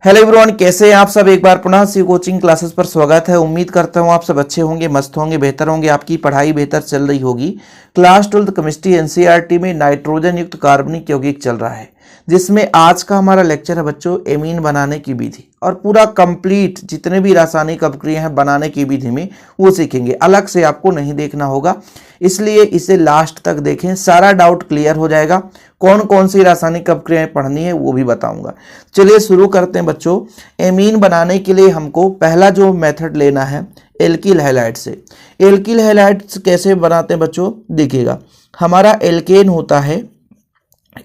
Hello everyone, कैसे हैं आप सब। एक बार पुनः सी कोचिंग क्लासेस पर स्वागत है। उम्मीद करता हूं आप सब अच्छे होंगे, मस्त होंगे, बेहतर होंगे, आपकी पढ़ाई बेहतर चल रही होगी। क्लास 12 केमिस्ट्री एनसीईआरटी में नाइट्रोजन युक्त कार्बनिक यौगिक चल रहा है, जिसमें आज का हमारा लेक्चर है बच्चों एमीन बनाने की विधि। और पूरा कंप्लीट जितने भी रासायनिक अपक्रिया हैं बनाने की विधि में वो सीखेंगे, अलग से आपको नहीं देखना होगा, इसलिए इसे लास्ट तक देखें, सारा डाउट क्लियर हो जाएगा। कौन कौन सी रासायनिक अपक्रियाएं पढ़नी है वो भी बताऊंगा। चलिए शुरू करते हैं बच्चों। एमीन बनाने के लिए हमको पहला जो मेथड लेना है एल्किल हैलाइड से। एल्किल हैलाइड्स कैसे बनाते हैं बच्चों, देखिएगा। हमारा एल्केन होता है,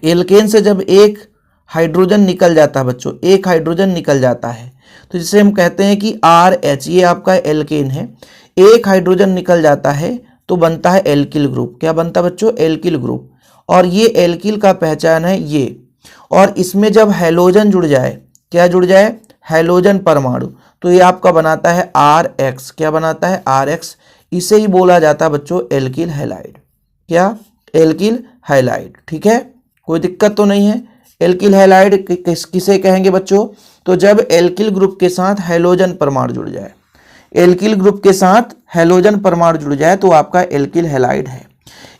एल्केन से जब एक हाइड्रोजन निकल जाता है बच्चों, एक हाइड्रोजन निकल जाता है तो जिसे हम कहते हैं कि RH, ये आपका एल्केन है। एक हाइड्रोजन निकल जाता है तो बनता है एल्किल ग्रुप। क्या बनता है बच्चों, एल्किल ग्रुप। और ये एल्किल का पहचान है ये। और इसमें जब हैलोजन जुड़ जाए, क्या जुड़ जाए, हैलोजन परमाणु, तो ये आपका बनाता है RH। क्या बनाता है, RH। इसे ही बोला जाता है बच्चों एल्किल हैलाइड। क्या, एल्किल हैलाइड। ठीक है, कोई दिक्कत तो नहीं है। एल्किल हैलाइड किसे कहेंगे बच्चों, तो जब एल्किल ग्रुप के साथ हैलोजन परमाणु जुड़ जाए, एल्किल ग्रुप के साथ हैलोजन परमाणु जुड़ जाए तो आपका एल्किल हैलाइड है।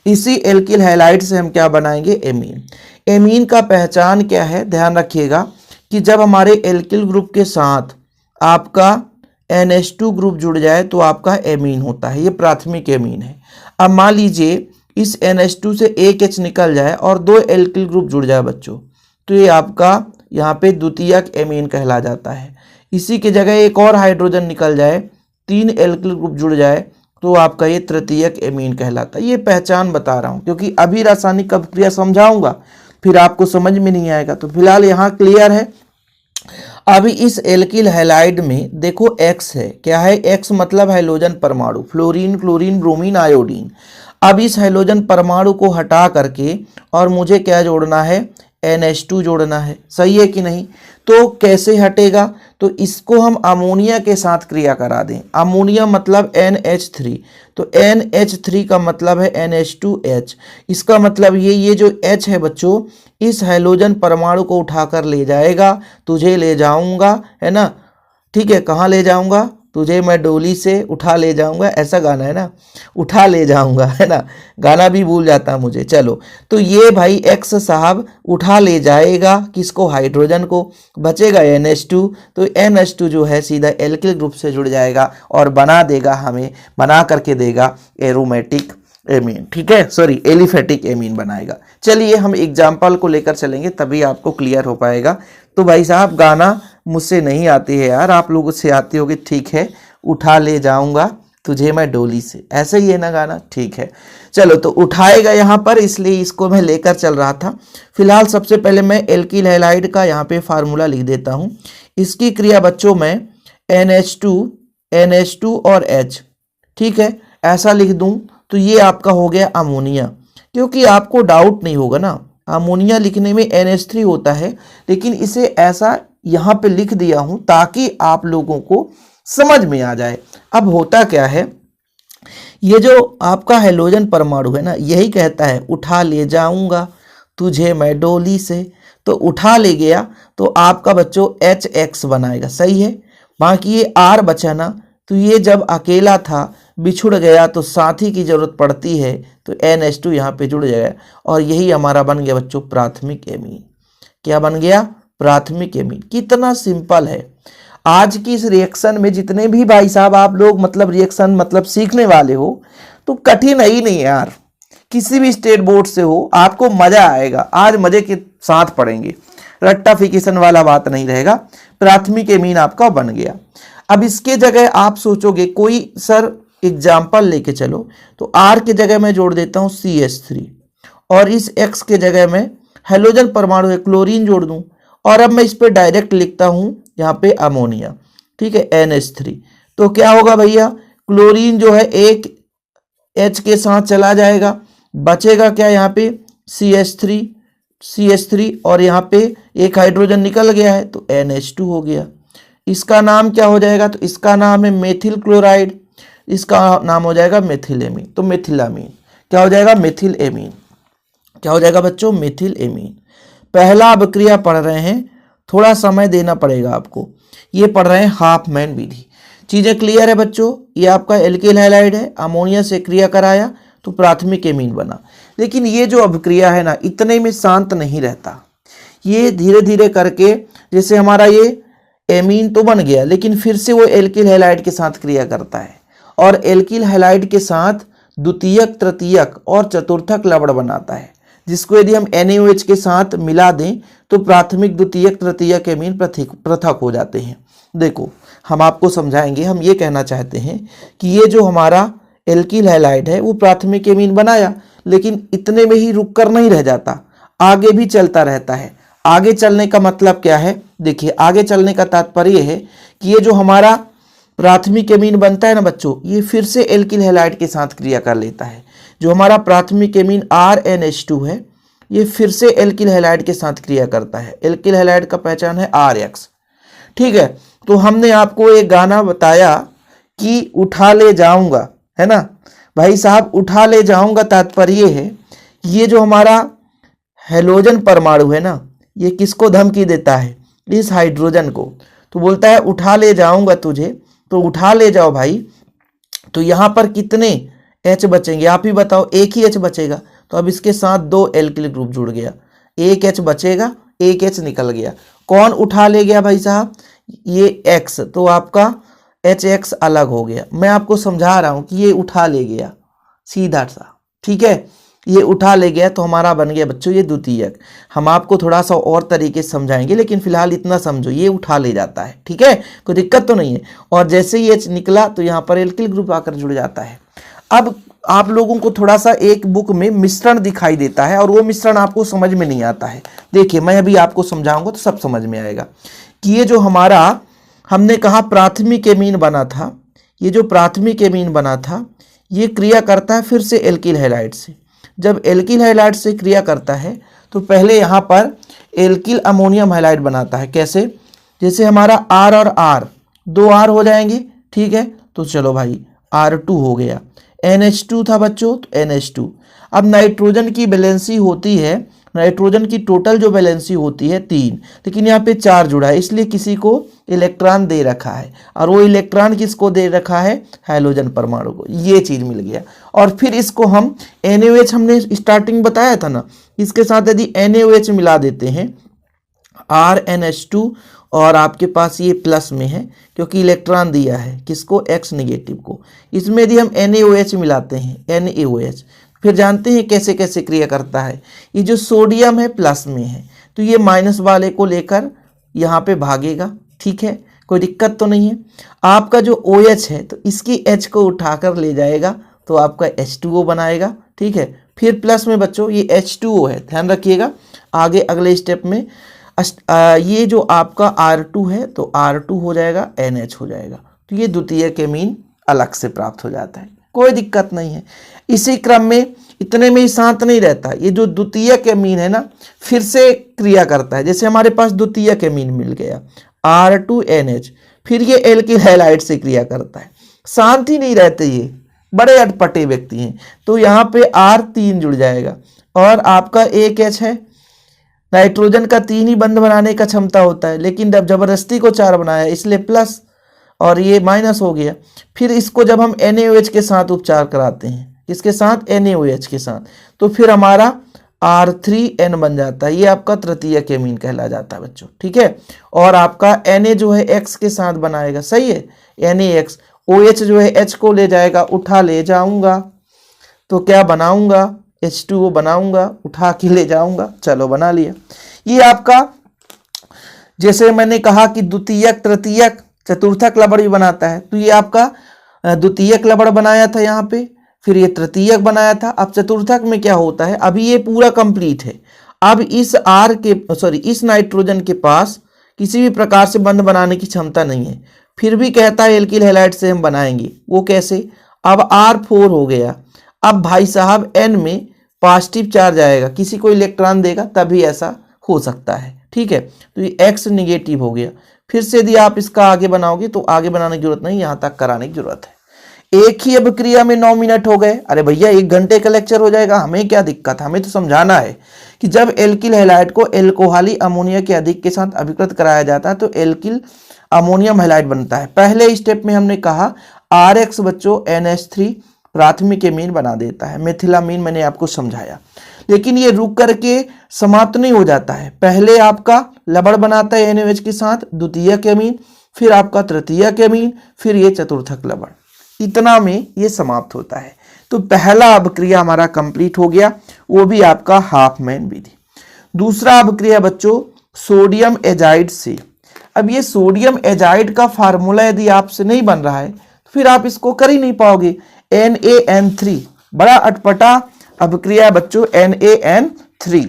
इसी एल्किल हैलाइड से हम क्या बनाएंगे, एमीन। एमीन का पहचान क्या है, ध्यान रखिएगा कि जब हमारे एल्किल ग्रुप के साथ आपका NH2 ग्रुप जुड़ जाए तो आपका एमीन होता है, ये प्राथमिक एमीन है। अब मान लीजिए इस NH2 से एक H निकल जाए और दो एल्किल ग्रुप जुड़ जाए बच्चों, तो ये आपका यहाँ पे द्वितीयक एमीन कहला जाता है। इसी के जगह एक और हाइड्रोजन निकल जाए, तीन एल्किल ग्रुप जुड़ जाए तो आपका ये तृतीयक एमीन कहलाता है। ये पहचान बता रहा हूँ क्योंकि अभी रासायनिक अपक्रिया समझाऊंगा, फिर आपको समझ में नहीं आएगा। तो फिलहाल यहाँ क्लियर है। अभी इस एल्किल हैलाइड में देखो X है, क्या है, X मतलब हैलोजन परमाणु, फ्लोरीन, क्लोरीन, ब्रोमीन, आयोडीन। अब इस हैलोजन परमाणु को हटा करके और मुझे क्या जोड़ना है, NH2 जोड़ना है। सही है कि नहीं। तो कैसे हटेगा, तो इसको हम अमोनिया के साथ क्रिया करा दें। अमोनिया मतलब NH3, तो NH3 का मतलब है NH2H। इसका मतलब ये जो H है बच्चों, इस हैलोजन परमाणु को उठाकर ले जाएगा, तुझे ले जाऊंगा, है ना। ठीक है, कहाँ ले जाऊंगा, तुझे मैं डोली से उठा ले जाऊंगा, ऐसा गाना है ना, उठा ले जाऊंगा, है ना। गाना भी भूल जाता मुझे। चलो, तो ये भाई X साहब उठा ले जाएगा किसको, हाइड्रोजन को, बचेगा NH2। तो NH2 जो है सीधा एल्किल ग्रुप से जुड़ जाएगा और बना देगा, हमें बना करके देगा एरोमेटिक एमीन। ठीक है, सॉरी एलिफेटिक एमीन बनाएगा। चलिए हम एग्जाम्पल को लेकर चलेंगे, तभी आपको क्लियर हो पाएगा। तो भाई साहब गाना मुझसे नहीं आती है यार, आप लोगों से आती होगी। ठीक है, उठा ले जाऊंगा तुझे मैं डोली से, ऐसे ही है ना गाना। ठीक है, चलो, तो उठाएगा यहाँ पर, इसलिए इसको मैं लेकर चल रहा था। फिलहाल सबसे पहले मैं एल्किल हैलाइड का यहाँ पे फार्मूला लिख देता हूँ। इसकी क्रिया बच्चों में NH2 और H, ठीक है, ऐसा लिख दूं तो ये आपका हो गया अमोनिया। क्योंकि आपको डाउट नहीं होगा ना, अमोनिया लिखने में NH3 होता है, लेकिन इसे ऐसा यहाँ पे लिख दिया हूं ताकि आप लोगों को समझ में आ जाए। अब होता क्या है, ये जो आपका हैलोजन परमाणु है ना, यही कहता है उठा ले जाऊंगा तुझे मैं डोली से। तो उठा ले गया तो आपका बच्चों HX बनाएगा। सही है, बाकी ये R बचा ना, तो ये जब अकेला था, बिछुड़ गया, तो साथी की जरूरत पड़ती है, तो NH2 यहाँ पे जुड़ जाएगा और यही हमारा बन गया बच्चों प्राथमिक एमीन। क्या बन गया, प्राथमिक एमीन। कितना सिंपल है। आज की इस रिएक्शन में जितने भी भाई साहब आप लोग मतलब रिएक्शन मतलब सीखने वाले हो, तो कठिन है ही नहीं यार। किसी भी स्टेट बोर्ड से हो, आपको मजा आएगा। आज मजे के साथ पढ़ेंगे, रट्टाफिकेशन वाला बात नहीं रहेगा। प्राथमिक एमीन आपका बन गया। अब इसके जगह आप सोचोगे कोई सर एग्जाम्पल लेके चलो, तो R के जगह मैं जोड़ देता हूं CH3 और इस X के जगह में हैलोजन परमाणु है क्लोरीन जोड़ दूं, और अब मैं इस पे डायरेक्ट लिखता हूं यहाँ पे अमोनिया। ठीक है, NH3। तो क्या होगा भैया, क्लोरीन जो है एक H के साथ चला जाएगा, बचेगा क्या यहाँ पे CH3 और यहाँ पे एक हाइड्रोजन निकल गया है तो NH2 हो गया। इसका नाम क्या हो जाएगा, तो इसका नाम है मेथिल क्लोराइड, इसका नाम हो जाएगा मेथिलेमीन। तो मेथिलामीन क्या हो जाएगा, मेथिल एमीन। क्या हो जाएगा बच्चों, मेथिल एमीन। पहला अभिक्रिया पढ़ रहे हैं थोड़ा समय देना पड़ेगा आपको। ये पढ़ रहे हैं हाफमैन विधि। चीज़ें क्लियर है बच्चों? ये आपका एल्किल हैलाइड है, अमोनिया से क्रिया कराया तो प्राथमिक एमीन बना। लेकिन ये जो अभिक्रिया है ना, इतने में शांत नहीं रहता। ये धीरे धीरे करके, जैसे हमारा ये एमीन तो बन गया, लेकिन फिर से वो एल्किल हैलाइड के साथ क्रिया करता है और एल्किल हैलाइड के साथ द्वितीयक, तृतीयक और चतुर्थक लवण बनाता है, जिसको यदि हम NaOH के साथ मिला दें तो प्राथमिक, द्वितीयक, तृतीयक एमीन पृथक हो जाते हैं। देखो हम आपको समझाएंगे। हम ये कहना चाहते हैं कि ये जो हमारा एल्किल हैलाइड है वो प्राथमिक एमीन बनाया, लेकिन इतने में ही रुक कर नहीं रह जाता, आगे भी चलता रहता है। आगे चलने का मतलब क्या है? देखिए, आगे चलने का तात्पर्य है कि ये जो हमारा प्राथमिक एमीन बनता है ना बच्चों, ये फिर से एल्किल हैलाइड के साथ क्रिया कर लेता है। जो हमारा प्राथमिक एमीन RNH2 है, ये फिर से एल्किल हैलाइड के साथ क्रिया करता है। एल्किल हैलाइड का पहचान है RX। ठीक है, तो हमने आपको एक गाना बताया कि उठा ले जाऊंगा, है ना भाई साहब? उठा ले जाऊंगा तात्पर्य है कि ये जो हमारा हैलोजन परमाणु है ना, ये किसको धमकी देता है? इस हाइड्रोजन को। तो बोलता है उठा ले जाऊंगा तुझे, तो उठा ले जाओ भाई। तो यहाँ पर कितने H बचेंगे आप ही बताओ? एक ही H बचेगा। तो अब इसके साथ 2 एल्किल ग्रुप जुड़ गया, एक H बचेगा, एक H निकल गया। कौन उठा ले गया भाई साहब? ये X। तो आपका HX अलग हो गया। मैं आपको समझा रहा हूँ कि ये उठा ले गया, सीधा सा। ठीक है, ये उठा ले गया तो हमारा बन गया बच्चों ये द्वितीयक। हम आपको थोड़ा सा और तरीके से समझाएंगे, लेकिन फिलहाल इतना समझो, ये उठा ले जाता है। ठीक है, कोई दिक्कत तो नहीं है। और जैसे ही H निकला तो यहाँ पर एल्किल ग्रुप आकर जुड़ जाता है। अब आप लोगों को थोड़ा सा एक बुक में मिश्रण दिखाई देता है और वो मिश्रण आपको समझ में नहीं आता है। देखिए, मैं अभी आपको समझाऊंगा तो सब समझ में आएगा कि ये जो हमारा हमने कहा प्राथमिक एमीन बना था, ये जो प्राथमिक एमीन बना था ये क्रिया करता है फिर से एल्किल हैलाइड से। जब एल्किल हैलाइड से क्रिया करता है तो पहले यहाँ पर एल्किल अमोनियम हैलाइड बनाता है। कैसे? जैसे हमारा R और R, 2 R हो जाएंगे। ठीक है, तो चलो भाई R2 हो गया। NH2 था बच्चों, तो NH2। अब नाइट्रोजन की वैलेंसी होती है, नाइट्रोजन की टोटल जो वैलेंसी होती है 3, लेकिन यहाँ पे 4 जुड़ा है, इसलिए किसी को इलेक्ट्रॉन दे रखा है। और वो इलेक्ट्रॉन किसको दे रखा है? हैलोजन परमाणु को। ये चीज़ मिल गया। और फिर इसको हम NaOH, हमने स्टार्टिंग बताया था ना, इसके साथ यदि NaOH मिला देते हैं RNH2, और आपके पास ये प्लस में है क्योंकि इलेक्ट्रॉन दिया है किसको? X निगेटिव को। इसमें यदि हम NaOH मिलाते हैं, NaOH, फिर जानते हैं कैसे कैसे क्रिया करता है। ये जो सोडियम है प्लस में है, तो ये माइनस वाले को लेकर यहाँ पे भागेगा। ठीक है, कोई दिक्कत तो नहीं है। आपका जो OH है तो इसकी H को उठाकर ले जाएगा तो आपका H2O बनाएगा। ठीक है, फिर प्लस में बच्चों ये H2O है, ध्यान रखिएगा। आगे अगले स्टेप में ये जो आपका R2 है तो R2 हो जाएगा, NH हो जाएगा। तो ये द्वितीयक एमीन अलग से प्राप्त हो जाता है, कोई दिक्कत नहीं है। इसी क्रम में इतने में ही शांत नहीं रहता, ये जो द्वितीयक एमीन है ना फिर से क्रिया करता है। जैसे हमारे पास द्वितीयक एमीन मिल गया R2NH, फिर ये एल्किल हैलाइड से क्रिया करता है। शांत ही नहीं रहते, ये बड़े अटपटे व्यक्ति हैं। तो यहाँ पे R3 जुड़ जाएगा और आपका एक H है। नाइट्रोजन का 3 ही बंध बनाने का क्षमता होता है, लेकिन जब जबरदस्ती को 4 बनाया इसलिए प्लस और ये माइनस हो गया। फिर इसको जब हम NaOH के साथ उपचार कराते हैं, इसके साथ NaOH के साथ, तो फिर हमारा R3N बन जाता है। ये आपका तृतीयक एमीन कहला जाता है बच्चों। ठीक है, और आपका Na जो है X के साथ बनाएगा, सही है, NaX। OH जो है H को ले जाएगा, उठा ले जाऊंगा, तो क्या बनाऊंगा? H2O बनाऊंगा, उठा के ले जाऊंगा। चलो बना लिया। ये आपका, जैसे मैंने कहा कि द्वितीयक, तृतीयक, चतुर्थक लवण भी बनाता है, तो ये आपका द्वितीयक लवण बनाया था यहाँ पे, फिर ये तृतीयक बनाया था। अब चतुर्थक में क्या होता है? अभी ये पूरा कंप्लीट है। अब इस नाइट्रोजन के पास किसी भी प्रकार से बंध बनाने की क्षमता नहीं है, फिर भी कहता है एल्किल हैलाइड से हम बनाएंगे। वो कैसे? अब R4 हो गया। अब भाई साहब N में पॉजिटिव चार्ज आएगा, किसी को इलेक्ट्रॉन देगा तभी ऐसा हो सकता है। ठीक है, तो ये X निगेटिव हो गया। फिर से यदि आप इसका आगे बनाओगे तो आगे बनाने की जरूरत नहीं, यहाँ तक कराने की जरूरत है। एक ही अभिक्रिया में 9 मिनट हो गए। अरे भैया 1 घंटे का लेक्चर हो जाएगा, हमें क्या दिक्कत है, हमें तो समझाना है कि जब एल्किल हैलाइड को एल्कोहली अमोनिया के अधिक के साथ अभिकृत कराया जाता है तो एल्किल अमोनियम हैलाइड बनता है। पहले स्टेप में हमने कहा RX बच्चों NH3 प्राथमिक एमीन बना देता है, मेथिलामीन मैंने आपको समझाया। लेकिन ये रुक करके समाप्त नहीं हो जाता है, पहले आपका लवण बनाता है NaOH के साथ द्वितीयक एमीन, फिर आपका तृतीयक एमीन, फिर ये चतुर्थक लवण, इतना में ये समाप्त होता है। तो पहला अभिक्रिया हमारा कंप्लीट हो गया, वो भी आपका हाफमैन विधि। दूसरा अभिक्रिया बच्चों सोडियम एजाइड से। अब ये सोडियम एजाइड का फार्मूला यदि आपसे नहीं बन रहा है तो फिर आप इसको कर ही नहीं पाओगे। NaN3 बड़ा अटपटा अभिक्रिया बच्चों NaN3।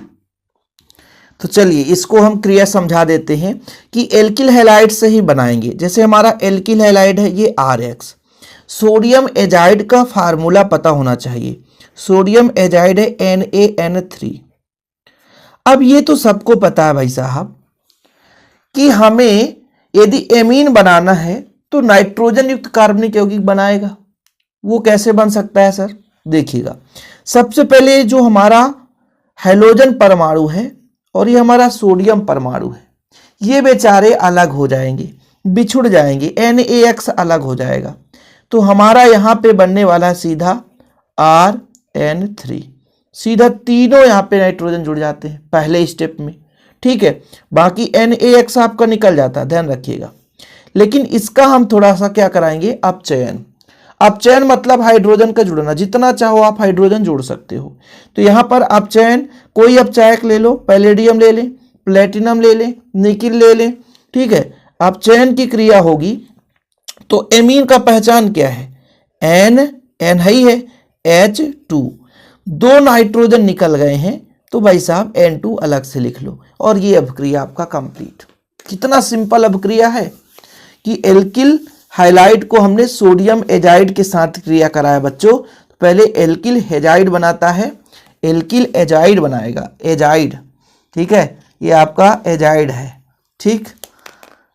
तो चलिए इसको हम क्रिया समझा देते हैं कि एल्किल हैलाइड से ही बनाएंगे। जैसे हमारा एल्किल हैलाइड है ये RX, सोडियम एजाइड का फार्मूला पता होना चाहिए, सोडियम एजाइड है NaN3। अब ये तो सबको पता है भाई साहब कि हमें यदि एमीन बनाना है तो नाइट्रोजन युक्त कार्बनिक यौगिक बनाएगा। वो कैसे बन सकता है सर? देखिएगा, सबसे पहले जो हमारा हैलोजन परमाणु है और ये हमारा सोडियम परमाणु है, ये बेचारे अलग हो जाएंगे, बिछुड़ जाएंगे, NaX अलग हो जाएगा। तो हमारा यहाँ पे बनने वाला है सीधा RN3, सीधा तीनों यहाँ पे नाइट्रोजन जुड़ जाते हैं पहले स्टेप में, ठीक है। बाकी NaX आपका निकल जाता है, ध्यान रखिएगा। लेकिन इसका हम थोड़ा सा क्या कराएंगे, अपचयन। अपचयन मतलब हाइड्रोजन का जुड़ना, जितना चाहो आप हाइड्रोजन जोड़ सकते हो। तो यहाँ पर अपचयन, कोई अपचायक ले लो, पैलेडियम ले लें, प्लेटिनम ले लें, निकिल ले लें, ठीक है। अपचयन की क्रिया होगी तो एमीन का पहचान क्या है, N ही है, H2, 2 नाइट्रोजन निकल गए हैं तो भाई साहब N2 अलग से लिख लो और ये अभिक्रिया आपका कंप्लीट। कितना सिंपल अभिक्रिया है कि एल्किल हाइलाइड को हमने सोडियम एजाइड के साथ क्रिया कराया बच्चों। तो पहले एल्किल हेजाइड बनाता है, एल्किल एजाइड बनाएगा, एजाइड, ठीक है, ये आपका एजाइड है, ठीक,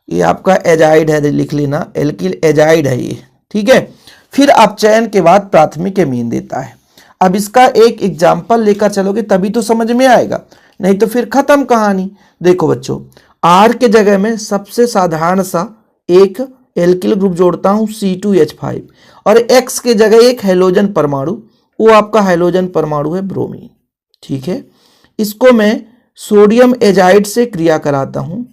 ये आपका एजाइड है, लिख लेना, एल्किल एजाइड है ये, ठीक है। फिर अपचयन के बाद प्राथमिक एमीन देता है। अब इसका एक एग्जाम्पल लेकर चलोगे तभी तो समझ में आएगा, नहीं तो फिर खत्म कहानी। देखो बच्चों, R के जगह में सबसे साधारण सा एक एल्किल ग्रुप जोड़ता हूं C2H5 और X के जगह एक हैलोजन परमाणु, वो आपका हैलोजन परमाणु है ब्रोमीन, ठीक है। इसको मैं सोडियम एजाइड से क्रिया कराता हूं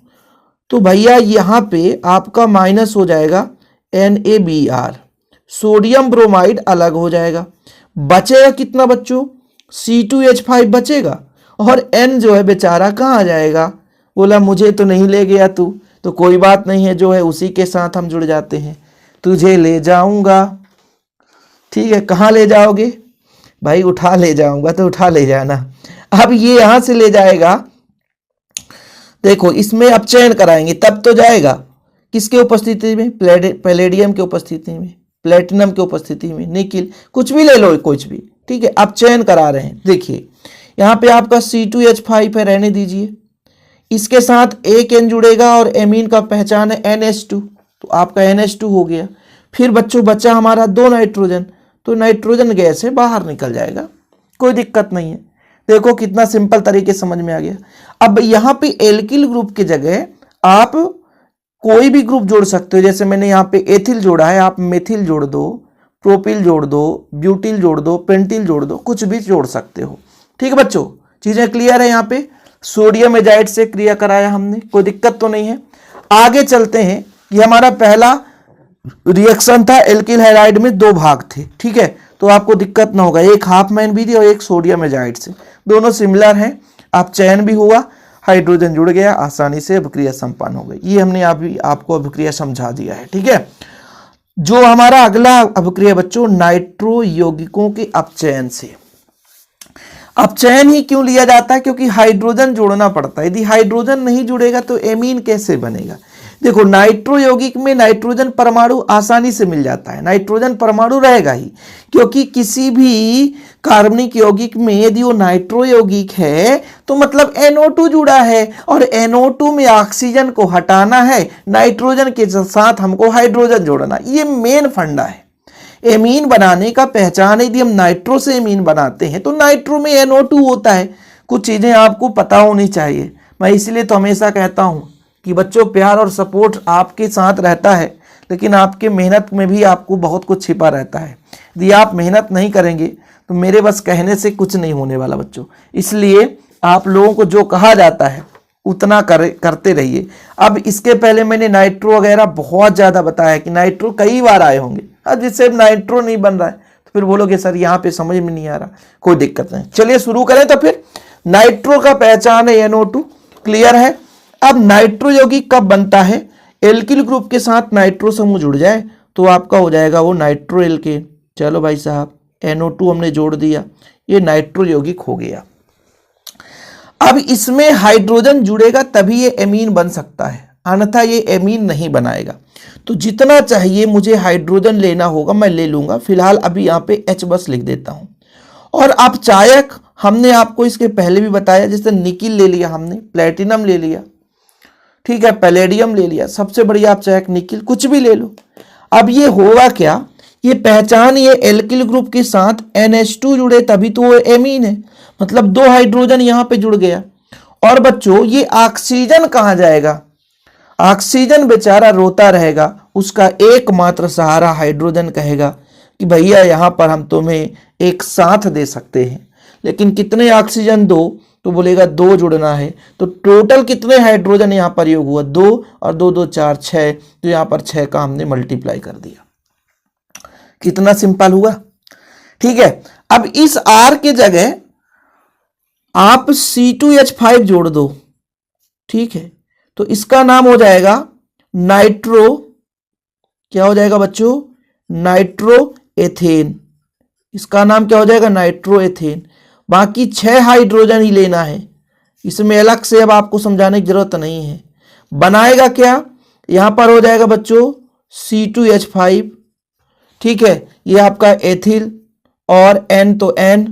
तो भैया यहाँ पे आपका माइनस हो जाएगा NaBr, सोडियम ब्रोमाइड अलग हो जाएगा, बचेगा कितना बच्चों, C2H5 बचेगा और N जो है बेचारा कहाँ जाएगा, बोला मुझे तो नहीं ले गया तू, तो कोई बात नहीं है, जो है उसी के साथ हम जुड़ जाते हैं, तुझे ले जाऊंगा, ठीक है। कहाँ ले जाओगे भाई, उठा ले जाऊंगा, तो उठा ले जाना। अब ये यहां से ले जाएगा, देखो इसमें अपचयन कराएंगे तब तो जाएगा, किसके उपस्थिति में, पैलेडियम के उपस्थिति में, प्लेटिनम के उपस्थिति में, निकिल, कुछ भी ले लो, कुछ भी, ठीक है। अपचयन करा रहे हैं, देखिए यहाँ पे आपका C2H5 है, रहने दीजिए, इसके साथ एक N जुड़ेगा और एमीन का पहचान है NH2, तो आपका NH2 हो गया। फिर बच्चों बचा हमारा 2 नाइट्रोजन, तो नाइट्रोजन गैस से बाहर निकल जाएगा, कोई दिक्कत नहीं है। देखो कितना सिंपल तरीके समझ में आ गया। अब यहाँ पे एल्किल ग्रुप की जगह आप कोई भी ग्रुप जोड़ सकते हो, जैसे मैंने यहाँ पे एथिल जोड़ा है, आप मेथिल जोड़ दो, प्रोपिल जोड़ दो, ब्यूटिल जोड़ दो, पेंटिल जोड़ दो, कुछ भी जोड़ सकते हो, ठीक है बच्चों। चीजें क्लियर है। यहाँ पे सोडियम एजाइड से क्रिया कराया हमने, कोई दिक्कत तो नहीं है। आगे चलते हैं, ये हमारा पहला रिएक्शन था, एल्किल हैलाइड में 2 भाग थे, ठीक है, तो आपको दिक्कत ना होगा, एक हाफमैन विधि और एक सोडियम एजाइड से, दोनों सिमिलर हैं। अपचयन भी हुआ, हाइड्रोजन जुड़ गया, आसानी से अभिक्रिया संपन्न हो गई। ये हमने अभी आपको अभिक्रिया समझा दिया है, ठीक है। जो हमारा अगला अभिक्रिया बच्चों नाइट्रो यौगिकों के अपचयन से। अपचयन ही क्यों लिया जाता है, क्योंकि हाइड्रोजन जोड़ना पड़ता है, यदि हाइड्रोजन नहीं जुड़ेगा तो एमीन कैसे बनेगा। देखो नाइट्रो यौगिक में नाइट्रोजन परमाणु आसानी से मिल जाता है, नाइट्रोजन परमाणु रहेगा ही, क्योंकि किसी भी कार्बनिक यौगिक में यदि वो नाइट्रो यौगिक है तो मतलब NO2 जुड़ा है और NO2 में ऑक्सीजन को हटाना है, नाइट्रोजन के साथ हमको हाइड्रोजन जोड़ना, ये मेन फंडा है। एमीन बनाने का पहचान है। यदि हम नाइट्रो से एमीन बनाते हैं तो नाइट्रो में NO2 होता है। कुछ चीज़ें आपको पता होनी चाहिए। मैं इसलिए तो हमेशा कहता हूँ कि बच्चों, प्यार और सपोर्ट आपके साथ रहता है, लेकिन आपके मेहनत में भी आपको बहुत कुछ छिपा रहता है। यदि आप मेहनत नहीं करेंगे तो मेरे बस कहने से कुछ नहीं होने वाला बच्चों। इसलिए आप लोगों को जो कहा जाता है उतना करते रहिए। अब इसके पहले मैंने नाइट्रो वगैरह बहुत ज़्यादा बताया कि नाइट्रो कई बार आए होंगे। अब जिससे नाइट्रो नहीं बन रहा है तो फिर बोलोगे सर यहाँ पे समझ में नहीं आ रहा। कोई दिक्कत नहीं, चलिए शुरू करें। तो फिर नाइट्रो का पहचान है NO2, क्लियर है। अब नाइट्रो यौगिक कब बनता है? एल्किल ग्रुप के साथ नाइट्रो समूह जुड़ जाए तो आपका हो जाएगा वो नाइट्रो एल्केन। चलो भाई साहब, NO2 हमने जोड़ दिया, ये नाइट्रो यौगिक हो गया। अब इसमें हाइड्रोजन जुड़ेगा तभी ये एमीन बन सकता है, अन्यथा ये एमीन नहीं बनाएगा। तो जितना चाहिए मुझे हाइड्रोजन लेना होगा मैं ले लूंगा। फिलहाल अभी यहाँ पे H बस लिख देता हूं। और अब चायक हमने आपको इसके पहले भी बताया, जैसे निकिल ले लिया हमने, प्लेटिनम ले लिया, ठीक है, पैलेडियम ले लिया, सबसे बढ़िया आप चायक निकिल कुछ भी ले लो। अब ये होगा क्या, ये पहचान ये एल्किल ग्रुप के साथ NH2 जुड़े तभी तो वो एमीन है, मतलब 2 हाइड्रोजन यहां पे जुड़ गया। और बच्चों ये ऑक्सीजन कहां जाएगा? ऑक्सीजन बेचारा रोता रहेगा, उसका एकमात्र सहारा हाइड्रोजन कहेगा कि भैया यहां पर हम तुम्हें एक साथ दे सकते हैं, लेकिन कितने ऑक्सीजन दो? तो बोलेगा 2 जुड़ना है। तो टोटल कितने हाइड्रोजन यहां पर योग हुआ? 2 और 2 2 4 6। तो यहां पर 6 का हमने मल्टीप्लाई कर दिया। कितना सिंपल हुआ, ठीक है। अब इस R के जगह आप C2H5 जोड़ दो, ठीक है, तो इसका नाम हो जाएगा नाइट्रो, क्या हो जाएगा बच्चों? Nitro ethane. इसका नाम क्या हो जाएगा? Nitro ethane. बाकी 6 हाइड्रोजन ही लेना है, इसमें अलग से अब आपको समझाने की जरूरत नहीं है। बनाएगा क्या? यहां पर हो जाएगा बच्चों C2H5, ठीक है, ये आपका एथिल, और N तो N,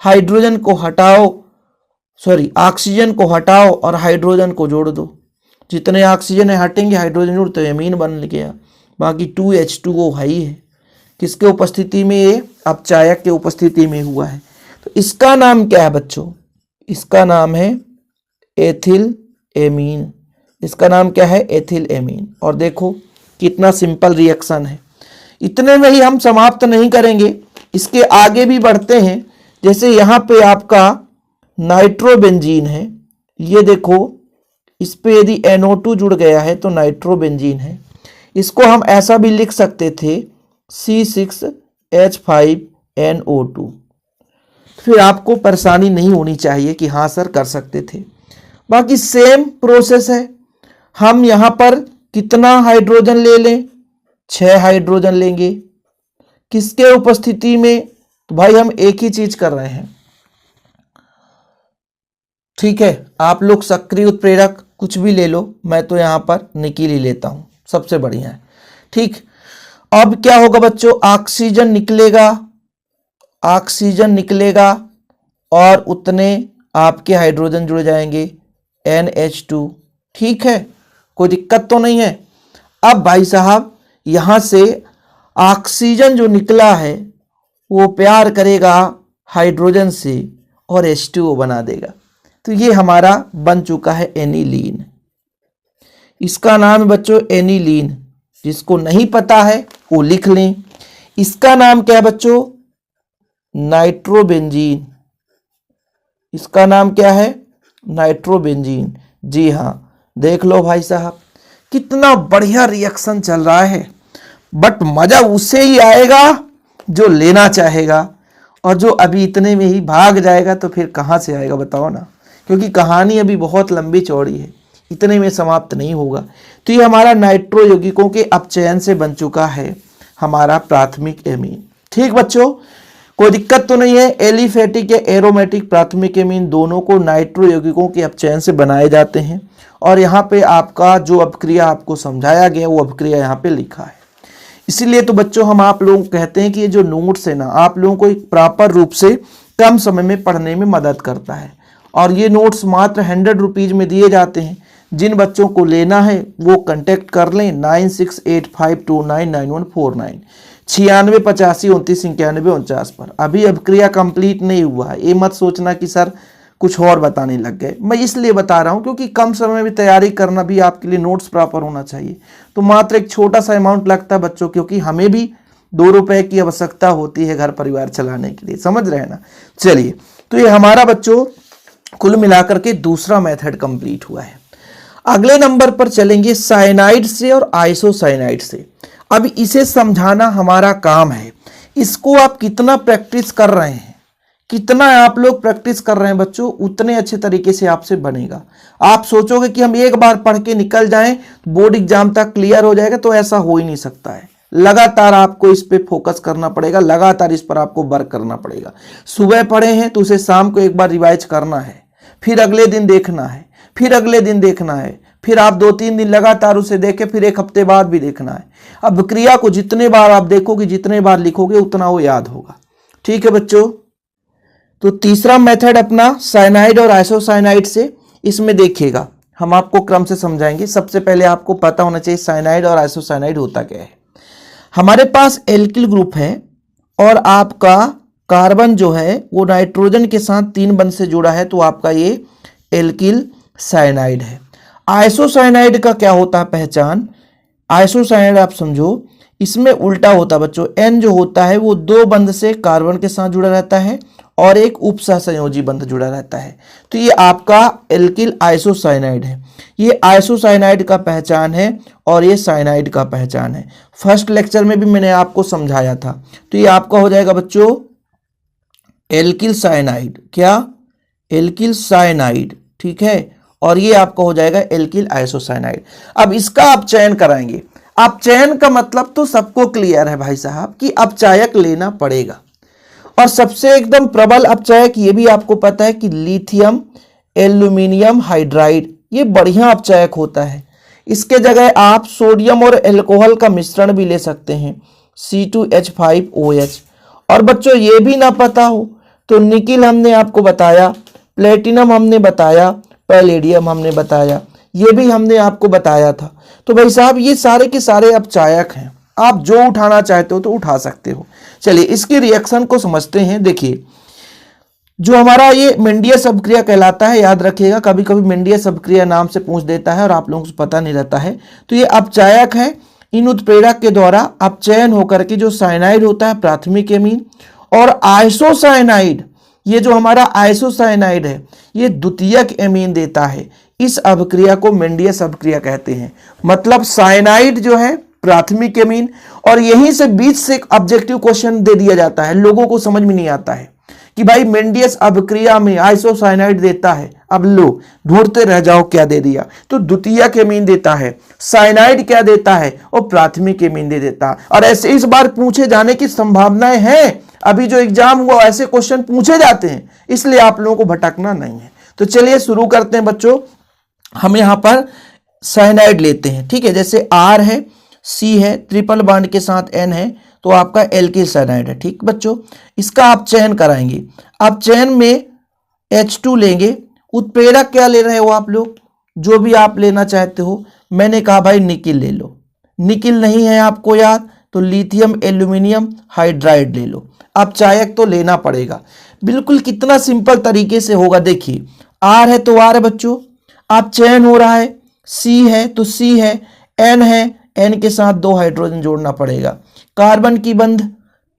हाइड्रोजन को हटाओ, सॉरी ऑक्सीजन को हटाओ और हाइड्रोजन को जोड़ दो। जितने ऑक्सीजन है हटेंगे, हाइड्रोजन जोड़ तो एमीन बन गया। बाकी 2H2O हाई है, किसके उपस्थिति में? ये अब चायक के उपस्थिति में हुआ है। तो इसका नाम क्या है बच्चों? इसका नाम है एथिल एमीन। इसका नाम क्या है? Ethyl amine. और देखो कितना सिंपल रिएक्शन है। इतने में ही हम समाप्त नहीं करेंगे, इसके आगे भी बढ़ते हैं। जैसे यहाँ पे आपका नाइट्रोबेंजीन है, ये देखो इस पे यदि NO2 जुड़ गया है तो नाइट्रोबेंजीन है। इसको हम ऐसा भी लिख सकते थे C6H5NO2। फिर आपको परेशानी नहीं होनी चाहिए कि हाँ सर कर सकते थे। बाकी सेम प्रोसेस है। हम यहाँ पर कितना हाइड्रोजन ले लें? 6 हाइड्रोजन लेंगे। किसके उपस्थिति में? तो भाई हम एक ही चीज कर रहे हैं, ठीक है। आप लोग सक्रिय उत्प्रेरक कुछ भी ले लो, मैं तो यहां पर निकिल ही लेता हूं, सबसे बढ़िया है, ठीक। अब क्या होगा बच्चों? ऑक्सीजन निकलेगा, ऑक्सीजन निकलेगा और उतने आपके हाइड्रोजन जुड़ जाएंगे NH2, ठीक है, कोई दिक्कत तो नहीं है। अब भाई साहब यहां से ऑक्सीजन जो निकला है वो प्यार करेगा हाइड्रोजन से और H2O बना देगा। तो ये हमारा बन चुका है एनिलीन। इसका नाम है बच्चों एनिलीन। जिसको नहीं पता है वो लिख लें। इसका नाम क्या है बच्चों? नाइट्रोबेंजीन। इसका नाम क्या है? नाइट्रोबेंजीन। जी हाँ, देख लो भाई साहब कितना बढ़िया रिएक्शन चल रहा है। बट मजा उसे ही आएगा जो लेना चाहेगा, और जो अभी इतने में ही भाग जाएगा तो फिर कहाँ से आएगा बताओ ना, क्योंकि कहानी अभी बहुत लंबी चौड़ी है, इतने में समाप्त नहीं होगा। तो ये हमारा नाइट्रो यौगिकों के अपचयन से बन चुका है हमारा प्राथमिक एमीन। ठीक बच्चों, कोई दिक्कत तो नहीं है। एलिफेटिक या एरोमेटिक प्राथमिक एमीन दोनों को नाइट्रो यौगिकों के अपचयन से बनाए जाते हैं। और यहाँ पे आपका जो अपक्रिया आपको समझाया गया वो अपक्रिया यहाँ पे लिखा है। इसीलिए तो बच्चों हम आप लोगों को कहते हैं कि ये जो नोट्स है ना, आप लोगों को एक प्रॉपर रूप से कम समय में पढ़ने में मदद करता है। और ये नोट्स मात्र 100 रुपीज़ में दिए जाते हैं। जिन बच्चों को लेना है वो कांटेक्ट कर लें 9685299149। 96, 85, 29, 91, 49 पर। अभी अभिक्रिया कंप्लीट नहीं हुआ है। ये मत सोचना कि सर कुछ और बताने लग गए। मैं इसलिए बता रहा हूँ क्योंकि कम समय में तैयारी करना भी आपके लिए नोट्स प्रॉपर होना चाहिए। तो मात्र एक छोटा सा अमाउंट लगता है बच्चों, क्योंकि हमें भी 2 रुपए की आवश्यकता होती है घर परिवार चलाने के लिए, समझ रहे हैं ना। चलिए, तो ये हमारा बच्चों कुल मिलाकर के दूसरा मेथड कंप्लीट हुआ है। अगले नंबर पर चलेंगे साइनाइड से और आइसोसाइनाइड से। अब इसे समझाना हमारा काम है। इसको आप कितना प्रैक्टिस कर रहे हैं, कितना आप लोग प्रैक्टिस कर रहे हैं बच्चों, उतने अच्छे तरीके से आपसे बनेगा। आप सोचोगे कि हम एक बार पढ़ के निकल जाएं, बोर्ड एग्जाम तक क्लियर हो जाएगा, तो ऐसा हो ही नहीं सकता है। लगातार आपको इस पे फोकस करना पड़ेगा, लगातार इस पर आपको वर्क करना पड़ेगा। सुबह पढ़े हैं तो उसे शाम को एक बार रिवाइज करना है, फिर अगले दिन देखना है, फिर अगले दिन देखना है, फिर आप 2-3 दिन लगातार उसे देखें, फिर 1 हफ्ते बाद भी देखना है। अब क्रिया को जितने बार आप देखोगे, जितने बार लिखोगे, उतना वो याद होगा। ठीक है बच्चों। तो तीसरा मेथड अपना साइनाइड और आइसोसाइनाइड से, इसमें देखिएगा हम आपको क्रम से समझाएंगे। सबसे पहले आपको पता होना चाहिए साइनाइड और आइसोसाइनाइड होता क्या है। हमारे पास एल्किल ग्रुप है और आपका कार्बन जो है वो नाइट्रोजन के साथ 3 बंध से जुड़ा है, तो आपका ये एल्किल साइनाइड है। आइसोसाइनाइड का क्या होता है पहचान। आइसोसाइनाइड आप समझो, इसमें उल्टा होता है बच्चों। N जो होता है वो 2 बंध से कार्बन के साथ जुड़ा रहता है और एक उपसहसंयोजी बंध जुड़ा रहता है, तो ये आपका एल्किल आइसोसाइनाइड है। ये आइसोसाइनाइड का पहचान है और ये साइनाइड का पहचान है। फर्स्ट लेक्चर में भी मैंने आपको समझाया था। तो ये आपका हो जाएगा बच्चों एल्किल साइनाइड, क्या एल्किल साइनाइड, ठीक है। और ये आपका हो जाएगा एल्किल आइसोसाइनाइड। अब इसका आप चयन कराएंगे। आप चयन का मतलब तो सबको क्लियर है भाई साहब कि अपचायक लेना पड़ेगा, और सबसे एकदम प्रबल अपचायक ये भी आपको पता है कि लिथियम एल्यूमिनियम हाइड्राइड, ये बढ़िया अपचायक होता है। इसके जगह आप सोडियम और अल्कोहल का मिश्रण भी ले सकते हैं, C2H5OH। और बच्चों ये भी ना पता हो तो निकिल हमने आपको बताया, प्लेटिनम हमने बताया, पैलेडियम हमने बताया, ये भी हमने आपको बताया था। तो भाई साहब ये सारे के सारे अपचायक हैं, आप जो उठाना चाहते हो तो उठा सकते हो। चलिए इसकी रिएक्शन को समझते हैं। देखिए, जो हमारा ये मेंडियस अभिक्रिया कहलाता है, याद रखिएगा, कभी कभी मेंडियस अभिक्रिया नाम से पूछ देता है और आप लोगों को पता नहीं रहता है। तो ये अपचायक है। इन उत्प्रेरक के द्वारा अपचयन होकर के जो साइनाइड होता है प्राथमिक एमीन, और आइसोसाइनाइड, ये जो हमारा आइसोसाइनाइड है ये द्वितीयक एमीन देता है। इस अभिक्रिया को मेंडियस अभिक्रिया कहते हैं। मतलब साइनाइड जो है प्राथमिक एमीन, और यहीं से बीच से एक ऑब्जेक्टिव क्वेश्चन दे दिया जाता है। लोगों को समझ में नहीं आता है कि भाई मेंडियस अभिक्रिया में आइसोसाइनाइड देता है, अब लो ढूंढते रह जाओ क्या दे दिया। तो द्वितीयक एमीन देता है, साइनाइड क्या देता है, और प्राथमिक एमीन दे देता है। और ऐसे इस बार पूछे जाने की संभावनाएं हैं। अभी जो एग्जाम हुआ ऐसे क्वेश्चन पूछे जाते हैं, इसलिए आप लोगों को भटकना नहीं है। तो चलिए शुरू करते हैं बच्चों। हम यहां पर साइनाइड लेते हैं, ठीक है। जैसे R है, C है, ट्रिपल बॉन्ड के साथ N है, तो आपका एल्किल साइनाइड है। ठीक बच्चों, इसका आप चयन कराएंगे। आप चयन में H2 लेंगे। उत्प्रेरक क्या ले रहे हो आप लोग, जो भी आप लेना चाहते हो। मैंने कहा भाई निकिल ले लो, निकिल नहीं है आपको याद तो लिथियम एल्यूमिनियम हाइड्राइड ले लो। अपचायक तो लेना पड़ेगा। बिल्कुल कितना सिंपल तरीके से होगा, देखिए R है तो R है बच्चों, आप चयन हो रहा है। C है तो C है, N है, N के साथ 2 हाइड्रोजन जोड़ना पड़ेगा। कार्बन की बंध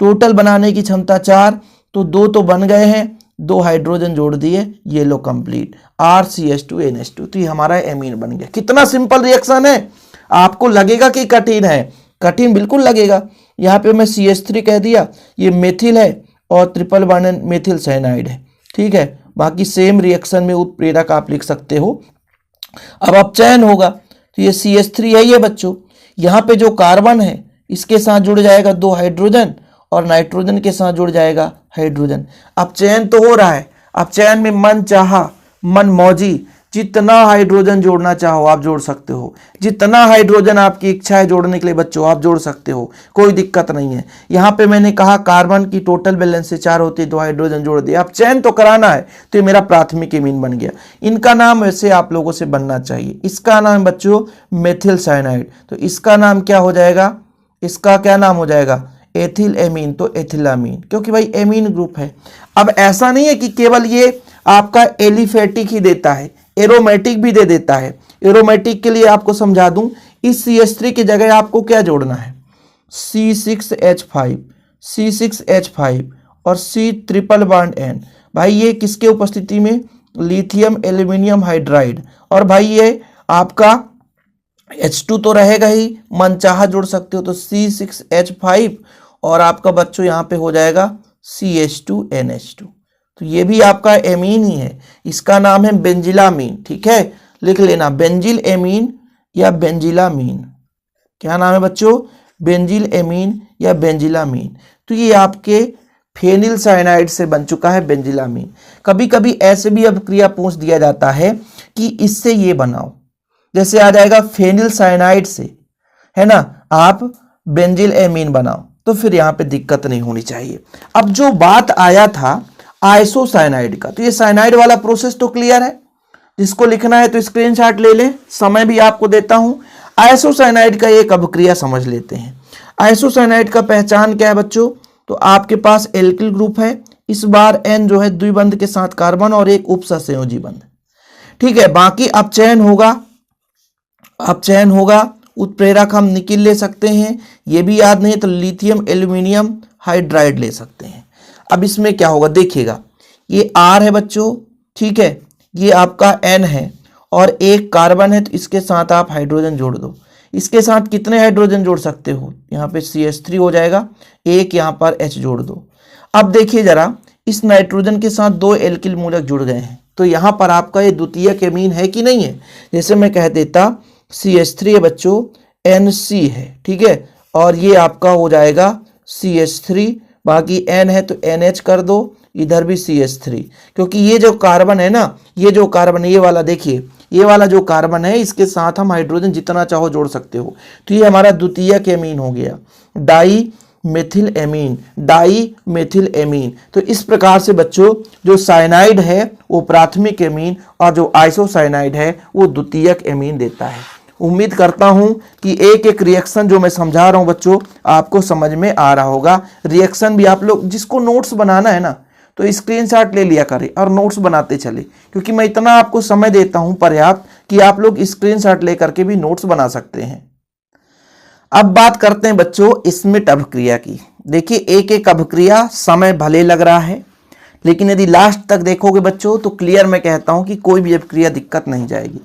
टोटल बनाने की क्षमता 4, तो 2 तो बन गए हैं, 2 हाइड्रोजन जोड़ दिए, ये लो कंप्लीट RCH2NH2। तो ये हमारा एमीन बन गया। कितना सिंपल रिएक्शन है। आपको लगेगा कि कठिन है, कठिन बिल्कुल लगेगा। यहाँ पे मैं CH3 कह दिया, ये मेथिल है और ट्रिपल बॉन्ड मेथिल साइनाइड है, ठीक है। बाकी सेम रिएक्शन में उत्प्रेरक आप लिख सकते हो। अब अपचयन होगा तो ये CH3 है ये बच्चों। यहाँ पे जो कार्बन है इसके साथ जुड़ जाएगा 2 हाइड्रोजन और नाइट्रोजन के साथ जुड़ जाएगा हाइड्रोजन। अपचयन तो हो रहा है। अपचयन में मन चाहा मन मौजी, जितना हाइड्रोजन जोड़ना चाहो आप जोड़ सकते हो। जितना हाइड्रोजन आपकी इच्छा है जोड़ने के लिए बच्चों आप जोड़ सकते हो, कोई दिक्कत नहीं है। यहाँ पे मैंने कहा कार्बन की टोटल बैलेंस से 4 होती है, 2 हाइड्रोजन जोड़ दिया। अब चयन तो कराना है, तो ये मेरा प्राथमिक एमीन बन गया। इनका नाम वैसे आप लोगों से बनना चाहिए। इसका नाम बच्चों मेथिल साइनाइड, तो इसका नाम क्या हो जाएगा, इसका क्या नाम हो जाएगा एथिल एमीन तो एथिलामीन, क्योंकि भाई एमीन ग्रुप है। अब ऐसा नहीं है कि केवल ये आपका एलिफेटिक ही देता है, एरोमेटिक भी दे देता है। एरोमेटिक के लिए आपको समझा दूं, इस CH3 की जगह आपको क्या जोड़ना है, C6H5, C6H5 और C ट्रिपल बॉन्ड N। भाई ये किसके उपस्थिति में, लिथियम एल्यूमिनियम हाइड्राइड। और भाई ये आपका H2 तो रहेगा ही, मनचाहा जोड़ सकते हो तो C6H5 और आपका बच्चों यहाँ पे हो जाएगा CH2NH2। तो ये भी आपका एमीन ही है, इसका नाम है बेंजिलामीन। ठीक है, लिख लेना बेंजिल एमीन या बेंजिलामीन। क्या नाम है बच्चों, बेंजिल एमीन या बेंजिलामीन। तो ये आपके फेनिल साइनाइड से बन चुका है बेंजिलामीन। कभी कभी ऐसे भी अभिक्रिया पूछ दिया जाता है कि इससे ये बनाओ, जैसे आ जाएगा फेनिल साइनाइड से, है ना, आप बेंजिल एमीन बनाओ, तो फिर यहाँ पे दिक्कत नहीं होनी चाहिए। अब जो बात आया था आइसोसाइनाइड का, तो ये साइनाइड वाला प्रोसेस तो क्लियर है, जिसको लिखना है तो स्क्रीनशॉट ले लें, समय भी आपको देता हूं। आइसोसाइनाइड का एक अभिक्रिया समझ लेते हैं। आइसोसाइनाइड का पहचान क्या है बच्चों, तो आपके पास एल्किल ग्रुप है, इस बार N जो है द्विबंध के साथ कार्बन और एक उपसहसंयोजी बंध। ठीक है, बाकी अपचयन होगा, उत्प्रेरक हम निकिल ले सकते हैं, ये भी याद नहीं तो लिथियम एल्यूमिनियम हाइड्राइड ले सकते हैं। अब इसमें क्या होगा देखिएगा, ये R है बच्चों, ठीक है, ये आपका N है और एक कार्बन है, तो इसके साथ आप हाइड्रोजन जोड़ दो। इसके साथ कितने हाइड्रोजन जोड़ सकते हो, यहाँ पे CH3 हो जाएगा, एक यहाँ पर H जोड़ दो। अब देखिए जरा, इस नाइट्रोजन के साथ दो एल्किल मूलक जुड़ गए हैं, तो यहाँ पर आपका ये द्वितीयक एमीन है कि नहीं है। जैसे मैं कह देता CH3 है बच्चों, NC है, ठीक है, और ये आपका हो जाएगा CH3, बाकी N है तो NH कर दो, इधर भी CH3, क्योंकि ये जो कार्बन है ना, ये जो कार्बन ये वाला देखिए, ये वाला जो कार्बन है इसके साथ हम हाइड्रोजन जितना चाहो जोड़ सकते हो। तो ये हमारा द्वितीयक एमीन हो गया, डाई मेथिल एमीन। तो इस प्रकार से बच्चों जो साइनाइड है वो प्राथमिक एमीन और जो आइसोसाइनाइड है वो द्वितीयक एमीन देता है। उम्मीद करता हूं कि एक एक रिएक्शन जो मैं समझा रहा हूं बच्चों आपको समझ में आ रहा होगा। रिएक्शन भी आप लोग जिसको नोट्स बनाना है ना तो स्क्रीनशॉट ले लिया करें और नोट्स बनाते चले, क्योंकि मैं इतना आपको समय देता हूं पर्याप्त कि आप लोग स्क्रीनशॉट लेकर के भी नोट्स बना सकते हैं। अब बात करते हैं बच्चों स्मिट अभिक्रिया की। देखिए एक एक अभिक्रिया समय भले लग रहा है, लेकिन यदि लास्ट तक देखोगे बच्चों तो क्लियर मैं कहता हूं कि कोई भी अभिक्रिया दिक्कत नहीं जाएगी।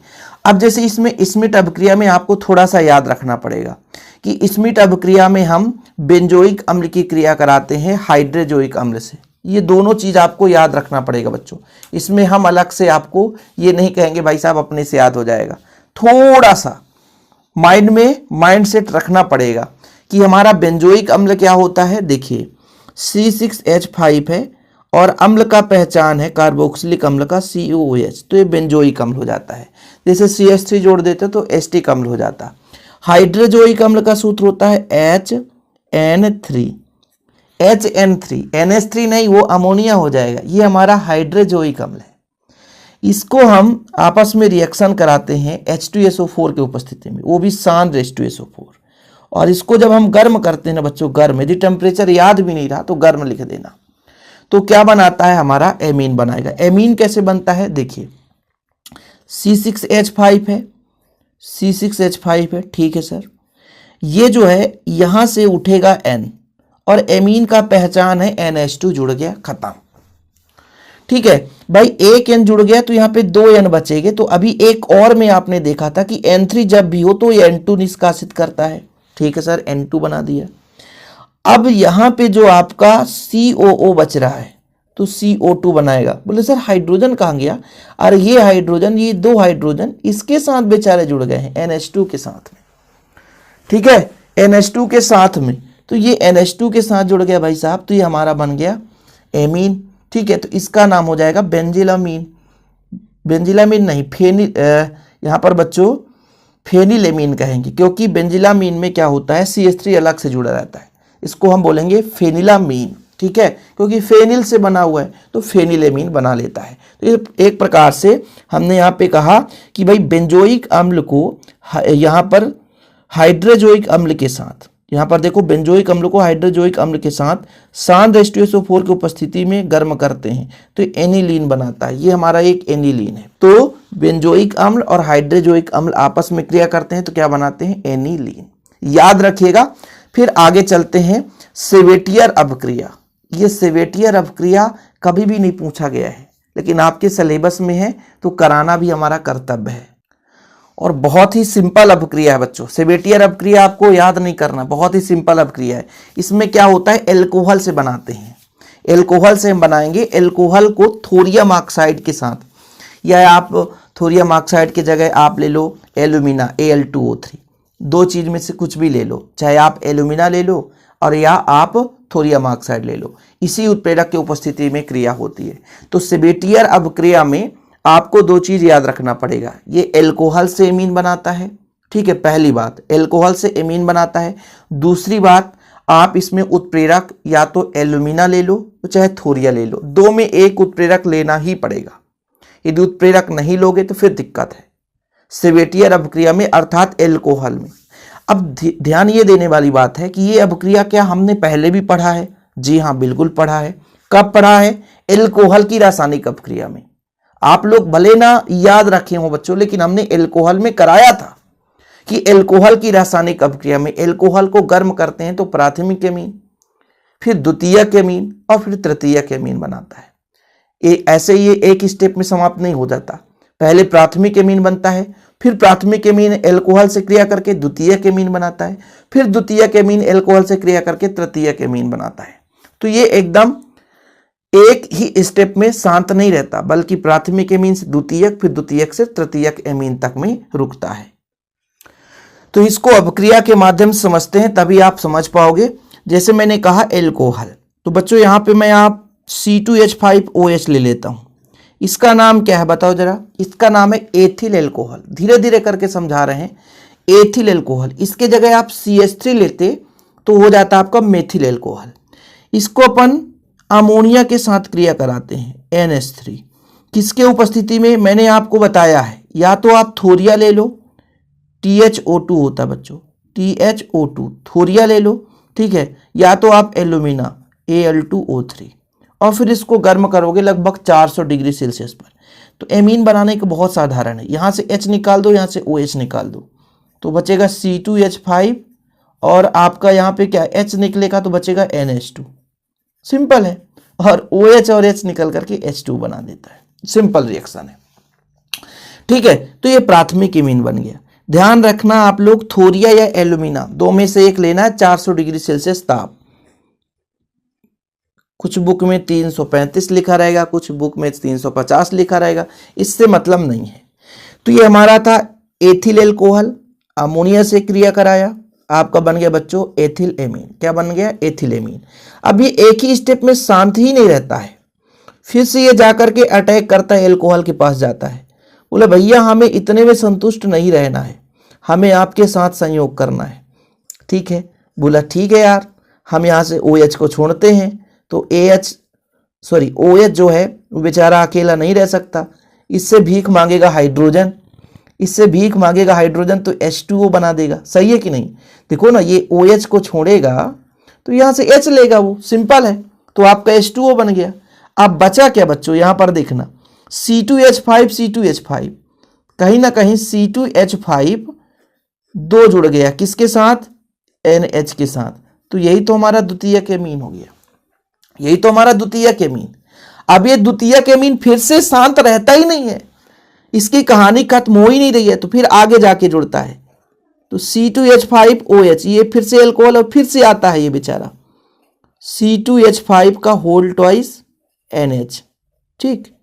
अब जैसे इसमें स्मिट अभिक्रिया में आपको थोड़ा सा याद रखना पड़ेगा कि स्मिट अभिक्रिया में हम बेंजोइक अम्ल की क्रिया कराते हैं हाइड्रोजोइक अम्ल से। ये दोनों चीज आपको याद रखना पड़ेगा बच्चों। इसमें हम अलग से आपको ये नहीं कहेंगे भाई साहब अपने से याद हो जाएगा, थोड़ा सा माइंड सेट रखना पड़ेगा कि हमारा बेंजोइक अम्ल क्या होता है। देखिए C6H5 है और अम्ल का पहचान है कार्बोक्सिलिक अम्ल का COOH, तो ये बेंजोइक अम्ल हो जाता है। जैसे CH3 जोड़ देते तो एस्टिक अम्ल हो जाता। हाइड्रोजोइक अम्ल का सूत्र होता है HN3, NH3 नहीं, वो अमोनिया हो जाएगा। ये हमारा हाइड्रोजोइक अम्ल है। इसको हम आपस में रिएक्शन कराते हैं H2SO4 के उपस्थिति में, वो भी सांद्र H2SO4। और इसको जब हम गर्म करते हैं ना बच्चों, गर्म, यदि टेम्परेचर याद भी नहीं रहा तो गर्म लिख देना, तो क्या बनाता है हमारा एमीन बनाएगा। एमीन कैसे बनता है देखिए, C6H5 है, ठीक है सर। ये जो है यहां से उठेगा N और एमीन का पहचान है NH2 जुड़ गया, खत्म। ठीक है भाई, एक N जुड़ गया तो यहाँ पे 2 N बचेंगे। तो अभी एक और में आपने देखा था कि N3 जब भी हो तो ये N2 निष्कासित करता है। ठीक है सर, N2 बना दिया। अब यहाँ पे जो आपका COO बच रहा है तो CO2 बनाएगा। बोले सर हाइड्रोजन कहाँ गया? अरे ये हाइड्रोजन, ये 2 हाइड्रोजन इसके साथ बेचारे जुड़ गए हैं NH2 के साथ में। ठीक है, NH2 के साथ में, तो ये NH2 के साथ जुड़ गया भाई साहब, तो ये हमारा बन गया एमीन। ठीक है, तो इसका नाम हो जाएगा बेंजिलामीन। बेंजिलामीन नहीं, फेनिल, यहाँ पर बच्चों फेनिल एमीन कहेंगे, क्योंकि बेंजिलामीन में क्या होता है CH3 अलग से जुड़ा रहता है, इसको हम बोलेंगे फेनिलामीन। ठीक है, क्योंकि फेनिल से बना हुआ है तो फेनिल एमीन बना लेता है। तो एक प्रकार से हमने यहाँ पे कहा कि भाई बेंजोइक अम्ल को यहाँ पर हाइड्रोजोइक अम्ल के साथ, यहाँ पर देखो बेंजोइक अम्ल को हाइड्रोजोइक अम्ल के साथ शांत H2SO4 की उपस्थिति में गर्म करते हैं तो एनिलीन बनाता है। ये हमारा एक एनिलीन है। तो बेंजोइक अम्ल और हाइड्रोजोइक अम्ल आपस में क्रिया करते हैं तो क्या बनाते हैं? एनिलीन। याद रखिएगा। फिर आगे चलते हैं, सेवेटियर अपक्रिया। ये सेवेटियर अपक्रिया कभी भी नहीं पूछा गया है, लेकिन आपके सिलेबस में है तो कराना भी हमारा कर्तव्य है। और बहुत ही सिंपल अपक्रिया है बच्चों। सेवेटियर अपक्रिया आपको याद नहीं करना, बहुत ही सिंपल अपक्रिया है। इसमें क्या होता है? एल्कोहल से बनाते हैं। एल्कोहल से हम बनाएंगे। एल्कोहल को थोरियम ऑक्साइड के साथ, या आप थोरियम ऑक्साइड की जगह आप ले लो एल्यूमिना Al2O3, दो चीज में से कुछ भी ले लो, चाहे आप एल्यूमिना ले लो और या आप थोरियम ऑक्साइड ले लो। इसी उत्प्रेरक की उपस्थिति में क्रिया होती है। तो सेवेटियर अपक्रिया में आपको दो चीज याद रखना पड़ेगा। ये एल्कोहल से एमीन बनाता है, ठीक है, पहली बात एल्कोहल से एमीन बनाता है। दूसरी बात, आप इसमें उत्प्रेरक या तो एल्यूमिना ले लो चाहे थोरिया ले लो, दो में एक उत्प्रेरक लेना ही पड़ेगा। यदि उत्प्रेरक नहीं लोगे तो फिर दिक्कत है सेवेटियर अपक्रिया में, अर्थात एल्कोहल में। अब ध्यान ये देने वाली बात है कि ये अपक्रिया क्या हमने पहले भी पढ़ा है? जी हाँ, बिल्कुल पढ़ा है। कब पढ़ा है? एल्कोहल की रासायनिक अपक्रिया में। आप लोग भले ना याद रखे हो बच्चों, लेकिन हमने एल्कोहल में कराया था कि एल्कोहल की रासायनिक अपक्रिया में एल्कोहल को गर्म करते हैं तो प्राथमिक एमीन, फिर द्वितीयक एमीन और फिर तृतीयक एमीन बनाता है। ऐसे ये एक स्टेप में समाप्त नहीं हो जाता। पहले प्राथमिक एमीन बनता है, फिर प्राथमिक एमीन एल्कोहल से क्रिया करके द्वितीयक एमीन बनाता है, फिर द्वितीयक एमीन एल्कोहल से क्रिया करके तृतीयक एमीन बनाता है। तो ये एकदम एक ही स्टेप में शांत नहीं रहता, बल्कि प्राथमिक एमीन से द्वितीयक, फिर द्वितीयक से तृतीयक एमीन तक में रुकता है। तो इसको अपक्रिया के माध्यम से समझते हैं, तभी आप समझ पाओगे। जैसे मैंने कहा एल्कोहल, तो बच्चों यहाँ पे मैं आप C2H5OH ले लेता हूं। इसका नाम क्या है बताओ जरा? इसका नाम है एथिल एल्कोहल। धीरे धीरे करके समझा रहे हैं। एथिल एल्कोहल, इसके जगह आप CH3 लेते तो हो जाता आपका मेथिल एल्कोहल। इसको अपन अमोनिया के साथ क्रिया कराते हैं NH3। किसके उपस्थिति में? मैंने आपको बताया है, या तो आप थोरिया ले लो, THO2 होता है बच्चों, THO2 थोरिया ले लो, ठीक है, या तो आप एल्यूमिना Al2O3, और फिर इसको गर्म करोगे लगभग 400 डिग्री सेल्सियस पर। तो एमीन बनाने का बहुत साधारण है। यहाँ से H निकाल दो, यहाँ से OH निकाल दो, तो बचेगा C2H5 और आपका यहाँ पे क्या H निकलेगा तो बचेगा NH2। सिंपल है। और OH और H निकल करके H2 बना देता है। सिंपल रिएक्शन है, ठीक है। तो ये प्राथमिक एमीन बन गया। ध्यान रखना आप लोग, थोरिया या एल्यूमिना दो में से एक लेना है। 400 डिग्री सेल्सियस ताप, कुछ बुक में 335 लिखा रहेगा, कुछ बुक में 350 लिखा रहेगा, इससे मतलब नहीं है। तो ये हमारा था एथिल एल्कोहल, अमोनिया से क्रिया कराया, आपका बन गया बच्चों एथिल एमीन। क्या बन गया? Ethyl amine. अब ये एक ही स्टेप में शांत ही नहीं रहता है, फिर से ये जाकर के अटैक करता है, एल्कोहल के पास जाता है। बोले भैया हमें इतने में संतुष्ट नहीं रहना है, हमें आपके साथ संयोग करना है, ठीक है। बोला ठीक है यार, हम यहाँ से OH को छोड़ते हैं। तो OH जो है वो बेचारा अकेला नहीं रह सकता, इससे भीख मांगेगा हाइड्रोजन, इससे भीख मांगेगा हाइड्रोजन तो H2O बना देगा। सही है कि नहीं? देखो ना, ये OH को छोड़ेगा तो यहाँ से H लेगा, वो सिंपल है, तो आपका H2O बन गया। अब बचा क्या बच्चों? यहाँ पर देखना C2H5 कहीं ना कहीं C2H5 दो जुड़ गया, किसके साथ? NH के साथ। तो यही तो हमारा द्वितीयक एमीन हो गया, यही तो हमारा द्वितीयक एमीन। अब ये द्वितीयक एमीन फिर से शांत रहता ही नहीं है, इसकी कहानी खत्म हो ही नहीं रही है, तो फिर आगे जाके जुड़ता है। तो C2H5OH, ये फिर से एल्कोहल और फिर से आता है ये बेचारा C2H5 का होल ट्वाइस NH, ठीक।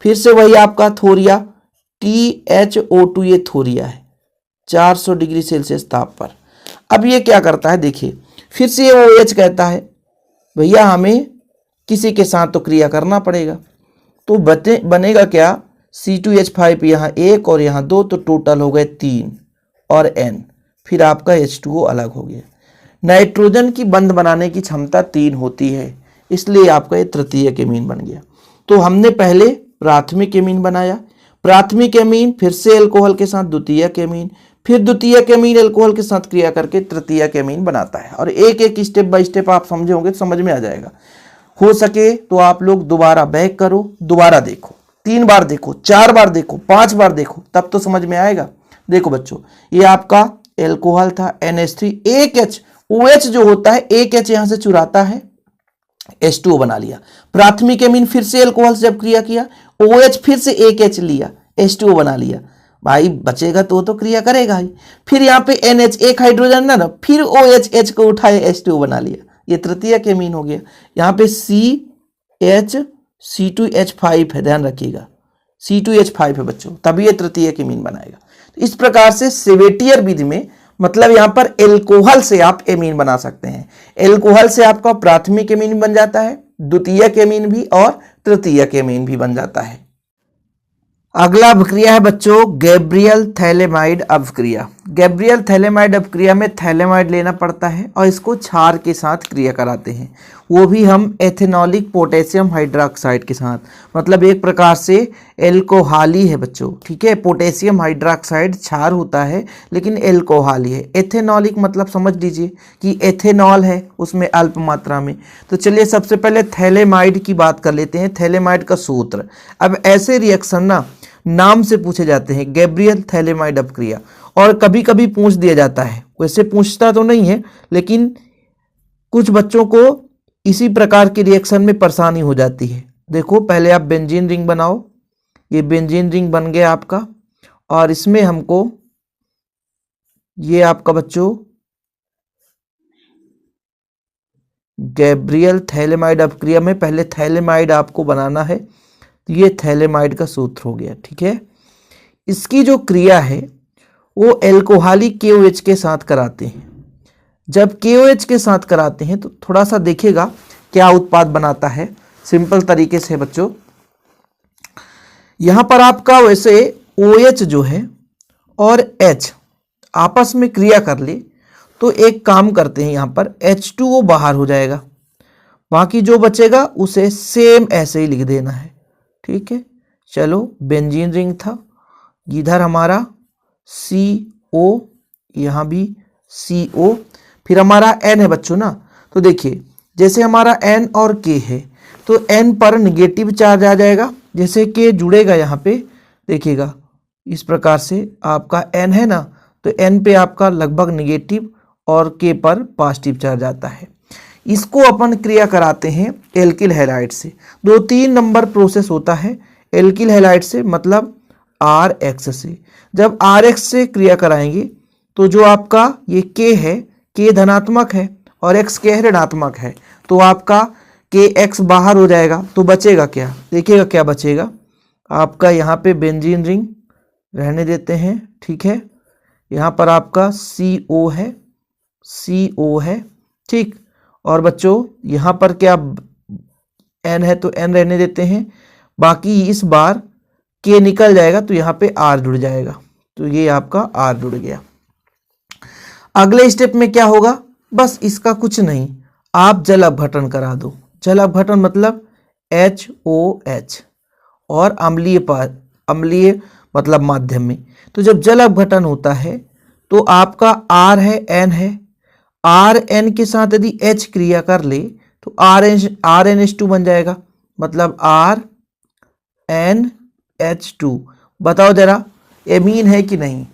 फिर से वही आपका थोरिया THO2, ये थोरिया है 400 डिग्री सेल्सियस ताप पर। अब ये क्या करता है देखिए, फिर से ये OH कहता है भैया हमें किसी के साथ तो क्रिया करना पड़ेगा। तो बनेगा क्या? C2H5 यहाँ 1 और यहाँ 2, तो टोटल हो गए 3 और N, फिर आपका H2O अलग हो गया। नाइट्रोजन की बंध बनाने की क्षमता 3 होती है, इसलिए आपका ये तृतीयक एमीन बन गया। तो हमने पहले प्राथमिक एमीन बनाया, प्राथमिक एमीन फिर से एल्कोहल के साथ द्वितीयक एमीन, फिर द्वितीयक एमीन एल्कोहल के साथ क्रिया करके तृतीयक एमीन बनाता है। और एक एक स्टेप बाय स्टेप आप समझे होंगे तो समझ में आ जाएगा। हो सके तो आप लोग दोबारा बैक करो, दोबारा देखो, 3 बार देखो, 4 बार देखो, 5 बार देखो, तब तो समझ में आएगा। देखो बच्चों, ये आपका एल्कोहल था NH3, एक H OH जो होता है, एक H यहां से चुराता है, H2O बना लिया। प्राथमिक एमीन फिर से एल्कोहल से जब क्रिया किया, OH फिर से एक H लिया, H2O बना लिया। भाई बचेगा तो क्रिया करेगा ही। फिर यहाँ पे NH एक हाइड्रोजन ना, फिर OH H को उठाए H2O बना लिया, ये तृतीयक एमीन हो गया। यहाँ पे C2H5 है, ध्यान रखिएगा, C2H5 है बच्चों, तभी ये तृतीयक एमीन बनाएगा। तो इस प्रकार से सेवेटियर विधि में मतलब यहां पर एल्कोहल से आप एमीन बना सकते हैं। एल्कोहल से आपका प्राथमिक एमीन बन जाता है, द्वितीयक एमीन भी और तृतीयक एमीन भी बन जाता है। अगला अभिक्रिया है बच्चों गैब्रियल थैलेमाइड अभिक्रिया। गैब्रियल थैलेमाइड अभिक्रिया में थैलेमाइड लेना पड़ता है और इसको क्षार के साथ क्रिया कराते हैं, वो भी हम एथेनॉलिक पोटेशियम हाइड्रोक्साइड के साथ। मतलब एक प्रकार से एल्कोहली है बच्चों, ठीक है। पोटेशियम हाइड्रोक्साइड क्षार होता है लेकिन एल्कोहली है। एथेनॉलिक मतलब समझ लीजिए कि एथेनॉल है उसमें अल्प मात्रा में। तो चलिए सबसे पहले थैलेमाइड की बात कर लेते हैं, थैलेमाइड का सूत्र। अब ऐसे रिएक्शन ना नाम से पूछे जाते हैं, गैब्रियल थैलेमाइड अभिक्रिया, और कभी कभी पूछ दिया जाता है, वैसे पूछता तो नहीं है लेकिन कुछ बच्चों को इसी प्रकार के रिएक्शन में परेशानी हो जाती है। देखो पहले आप बेंजीन रिंग बनाओ, ये बेंजीन रिंग बन गया आपका, और इसमें हमको ये आपका बच्चों गैब्रियल थैलेमाइड अभिक्रिया में पहले थैलेमाइड आपको बनाना है, तो ये थैलेमाइड का सूत्र हो गया, ठीक है। इसकी जो क्रिया है वो एल्कोहली KOH के साथ कराते हैं। जब KOH के साथ कराते हैं तो थोड़ा सा देखिएगा क्या उत्पाद बनाता है। सिंपल तरीके से बच्चों, यहां पर आपका वैसे OH जो है और H आपस में क्रिया कर ले तो एक काम करते हैं, यहां पर H2O बाहर हो जाएगा, बाकी जो बचेगा उसे सेम ऐसे ही लिख देना है, ठीक है। चलो बेंजीन रिंग था, इधर हमारा CO, यहाँ भी CO, फिर हमारा N है बच्चों ना। तो देखिए जैसे हमारा N और K है तो N पर निगेटिव चार्ज आ जाएगा, जैसे K जुड़ेगा यहाँ पे देखिएगा इस प्रकार से आपका N है ना, तो N पे आपका लगभग निगेटिव और K पर पॉजिटिव चार्ज आता है। इसको अपन क्रिया कराते हैं एल्किल हैलाइड से। 2-3 नंबर प्रोसेस होता है एल्किल हैलाइड से, मतलब RX से। जब RX से क्रिया कराएंगे तो जो आपका ये K है, K धनात्मक है और X K ऋणात्मक है, तो आपका KX बाहर हो जाएगा, तो बचेगा क्या, देखिएगा क्या बचेगा आपका। यहाँ पे बेंजीन रिंग रहने देते हैं, ठीक है। यहाँ पर आपका CO है, ठीक। और बच्चों यहाँ पर क्या N है तो N रहने देते हैं, बाकी इस बार K निकल जाएगा तो यहाँ पे R जुड़ जाएगा, तो ये आपका R जुड़ गया। अगले स्टेप में क्या होगा, बस इसका कुछ नहीं, आप जल अपघटन करा दो। जल अपघटन मतलब HOH और अम्लीय मतलब माध्यम में। तो जब जल अपघटन होता है तो आपका R है, N है, RN के साथ यदि H क्रिया कर ले तो RNH2 बन जाएगा, मतलब RNH2। बताओ जरा एमीन है कि नहीं,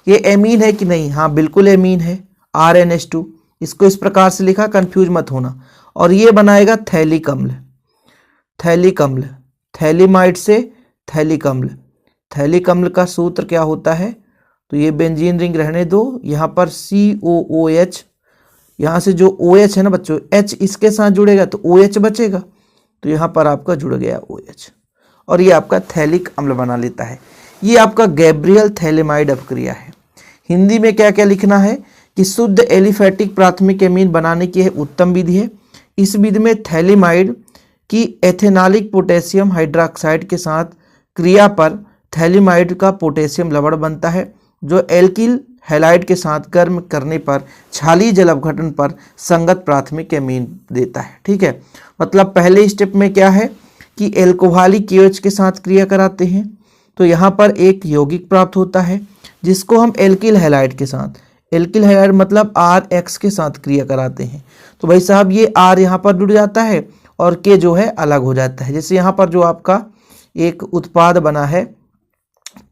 ये एमीन है कि नहीं, हाँ बिल्कुल एमीन है RNH2। इसको इस प्रकार से लिखा, कंफ्यूज मत होना। और ये बनाएगा थैलिक अम्ल, थैलीमाइड से थैलिक अम्ल। थैलिक अम्ल का सूत्र क्या होता है, तो ये बेंजीन रिंग रहने दो, यहाँ पर COOH, यहाँ से जो OH है ना बच्चों, H इसके साथ जुड़ेगा तो OH बचेगा, तो यहाँ पर आपका जुड़ गया OH, और ये आपका थैलिक अम्ल बना लेता है। ये आपका गैब्रियल थैलेमाइड अभिक्रिया है। हिंदी में क्या क्या लिखना है कि शुद्ध एलिफैटिक प्राथमिक एमीन बनाने की उत्तम विधि है। इस विधि में थैलेमाइड की एथेनॉलिक पोटेशियम हाइड्रोक्साइड के साथ क्रिया पर थैलेमाइड का पोटेशियम लवण बनता है, जो एल्किल हैलाइड के साथ गर्म करने पर छाली जल अपघटन पर संगत प्राथमिक एमीन देता है, ठीक है। मतलब पहले स्टेप में क्या है कि एल्कोहली KOH के साथ क्रिया कराते हैं तो यहाँ पर एक यौगिक प्राप्त होता है, जिसको हम एल्किल हैलाइड के साथ, एल्किल हैलाइड मतलब RX के साथ क्रिया कराते हैं। तो भाई साहब ये R यहाँ पर जुड़ जाता है और K जो है अलग हो जाता है। जैसे यहाँ पर जो आपका एक उत्पाद बना है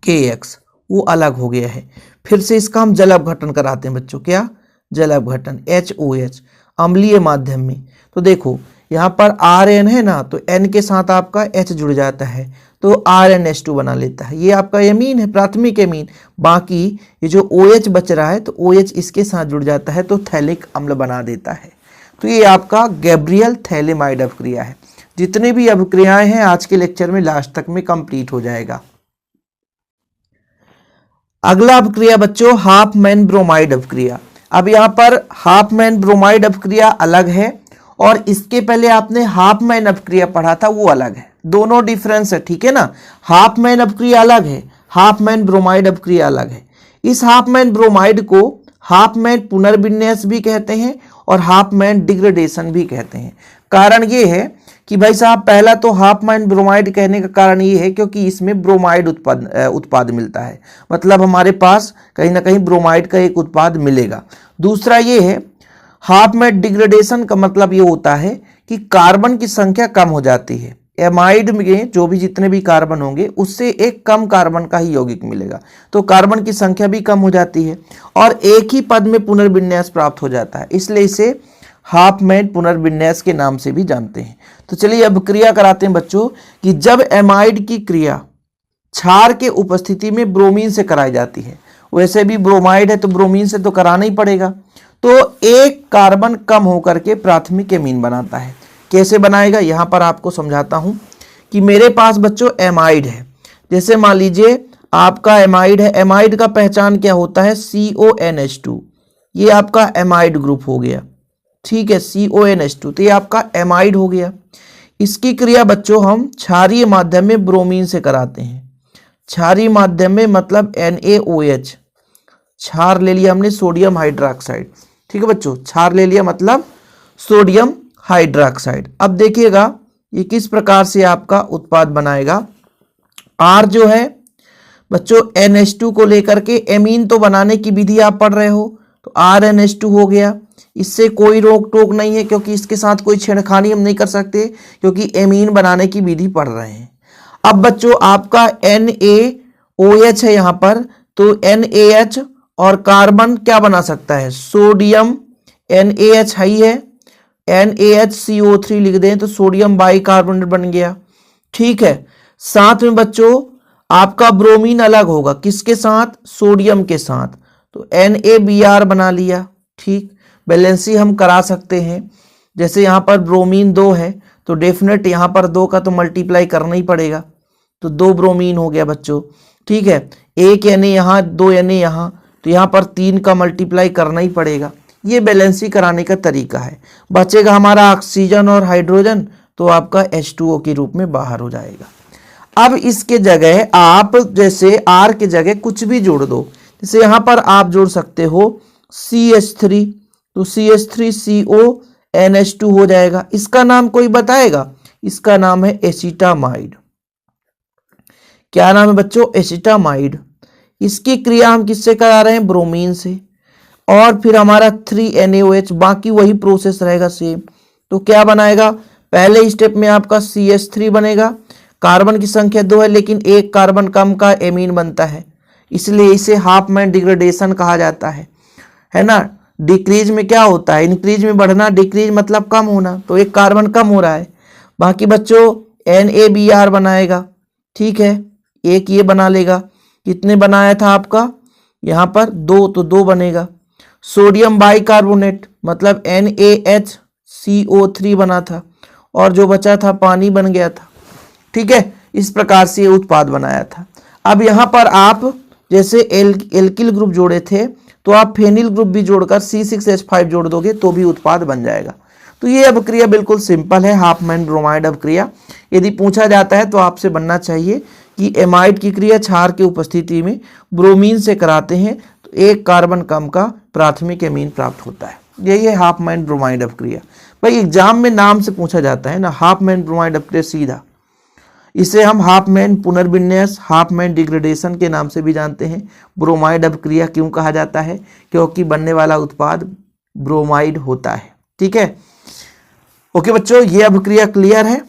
KX, वो अलग हो गया है। फिर से इसका हम जल अपघटन कराते हैं बच्चों, क्या? जल अपघटन, HOH, अम्लीय माध्यम में। तो देखो यहाँ पर RN है ना, तो N के साथ आपका H जुड़ जाता है तो RNH2 बना लेता है। ये आपका एमीन है, प्राथमिक एमीन। बाकी ये जो OH बच रहा है तो OH इसके साथ जुड़ जाता है तो थैलिक अम्ल बना देता है। तो ये आपका गैब्रियल थैलेमाइड अपक्रिया है। जितनी भी अपक्रियाएं हैं आज के लेक्चर में लास्ट तक में कंप्लीट हो जाएगा। अगला अपक्रिया बच्चों हाफमैन ब्रोमाइड अपक्रिया। अब यहाँ पर हाफमैन ब्रोमाइड अपक्रिया अलग है और इसके पहले आपने हाफमैन अपक्रिया पढ़ा था, वो अलग है। दोनों डिफरेंस है, ठीक है ना। हाफमैन अपक्रिया अलग है, हाफमैन ब्रोमाइड अपक्रिया अलग है। इस हाफमैन ब्रोमाइड को हाफमैन पुनर्विन्यास भी कहते हैं और हाफमैन डिग्रेडेशन भी कहते हैं। कारण ये है कि भाई साहब पहला तो हाफमैन ब्रोमाइड कहने का कारण ये है क्योंकि इसमें ब्रोमाइड उत्पाद मिलता है, मतलब हमारे पास कहीं ना कहीं ब्रोमाइड का एक उत्पाद मिलेगा। दूसरा ये है हाफमैन डिग्रेडेशन का मतलब ये होता है कि कार्बन की संख्या कम हो जाती है। एमाइड में जो भी जितने भी कार्बन होंगे उससे एक कम कार्बन का ही यौगिक मिलेगा, तो कार्बन की संख्या भी कम हो जाती है और एक ही पद में पुनर्विन्यास प्राप्त हो जाता है, इसलिए इसे हाफमैन पुनर्विन्यास के नाम से भी जानते हैं। तो चलिए अब क्रिया कराते हैं बच्चों कि जब एमाइड की क्रिया क्षार के उपस्थिति में ब्रोमीन से कराई जाती है, वैसे भी ब्रोमाइड है तो ब्रोमीन से तो कराना ही पड़ेगा, तो एक कार्बन कम होकर के प्राथमिक एमीन बनाता है। कैसे बनाएगा यहां पर आपको समझाता हूं कि मेरे पास बच्चों एमाइड है। जैसे मान लीजिए आपका एमाइड है, एमाइड का पहचान क्या होता है? CONH2, ये आपका एमाइड ग्रुप हो गया, ठीक है, CONH2, तो ये आपका एमाइड हो गया। इसकी क्रिया बच्चों हम क्षारीय माध्यम में ब्रोमीन से कराते हैं। क्षारीय माध्यम में मतलब NaOH, क्षार ले लिया हमने सोडियम हाइड्रोक्साइड, ठीक है बच्चों, क्षार ले लिया मतलब सोडियम हाइड्रोक्साइड। अब देखिएगा ये किस प्रकार से आपका उत्पाद बनाएगा। R जो है बच्चों NH2 को लेकर के एमीन तो बनाने की विधि आप पढ़ रहे हो, तो RNH2 हो गया। इससे कोई रोक टोक नहीं है क्योंकि इसके साथ कोई छेड़खानी हम नहीं कर सकते क्योंकि एमीन बनाने की विधि पढ़ रहे हैं। अब बच्चों आपका NaOH है यहाँ पर, तो NaH और कार्बन क्या बना सकता है? सोडियम, NaH हाई है, NaHCO3 लिख दें तो सोडियम बाइकार्बोनेट बन गया, ठीक है। साथ में बच्चों आपका ब्रोमीन अलग होगा, किसके साथ? सोडियम के साथ, तो NaBr बना लिया, ठीक। बैलेंसी हम करा सकते हैं, जैसे यहाँ पर ब्रोमीन 2 है तो डेफिनेट यहाँ पर 2 का तो मल्टीप्लाई करना ही पड़ेगा, तो 2 ब्रोमीन हो गया बच्चों, ठीक है। एक Na यहाँ, 2 Na यहाँ, तो यहाँ पर 3 का मल्टीप्लाई करना ही पड़ेगा। ये बैलेंसी कराने का तरीका है। बचेगा हमारा ऑक्सीजन और हाइड्रोजन, तो आपका H2O के रूप में बाहर हो जाएगा। अब इसके जगह आप जैसे R के जगह कुछ भी जोड़ दो, जैसे यहाँ पर आप जोड़ सकते हो CH3, तो CH3CO NH2 हो जाएगा। इसका नाम कोई बताएगा? इसका नाम है एसिटामाइड। क्या नाम है बच्चों? एसिटामाइड। इसकी क्रिया हम किससे करा रहे हैं? ब्रोमीन से। और फिर हमारा 3NaOH, बाकी वही प्रोसेस रहेगा सेम। तो क्या बनाएगा? पहले स्टेप में आपका CH3 बनेगा, कार्बन की संख्या 2 है लेकिन एक कार्बन कम का एमीन बनता है, इसलिए इसे हाफमैन डिग्रेडेशन कहा जाता है ना। डिक्रीज में क्या होता है? इंक्रीज में बढ़ना, डिक्रीज मतलब कम होना, तो एक कार्बन कम हो रहा है। बाकी बच्चों NaBr बनाएगा, ठीक है, एक ये बना लेगा। कितने बनाया था आपका यहाँ पर? 2, तो 2 बनेगा। सोडियम बाइकार्बोनेट मतलब NaHCO3 बना था और जो बचा था पानी बन गया था, ठीक है। इस प्रकार से ये उत्पाद बनाया था। अब यहाँ पर आप जैसे एल्किल ग्रुप जोड़े थे तो आप फेनिल ग्रुप भी जोड़कर C6H5 जोड़ दोगे तो भी उत्पाद बन जाएगा। तो ये अपक्रिया बिल्कुल सिंपल है, हाफमैन ब्रोमाइड अपक्रिया। यदि पूछा जाता है तो आपसे बनना चाहिए कि एमाइड की क्रिया क्षार की उपस्थिति में ब्रोमीन से कराते हैं तो एक कार्बन कम का प्राथमिक एमीन प्राप्त होता है। यही है हाफमैन ब्रोमाइड अपक्रिया। भाई एग्जाम में नाम से पूछा जाता है ना, हाफमैन ब्रोमाइड अपक्रिया सीधा। इसे हम हाफमैन पुनर्विन्यास, हाफमैन डिग्रेडेशन के नाम से भी जानते हैं। ब्रोमाइड अपक्रिया क्यों कहा जाता है? क्योंकि बनने वाला उत्पाद ब्रोमाइड होता है। ठीक है, ओके बच्चों, ये अपक्रिया क्लियर है।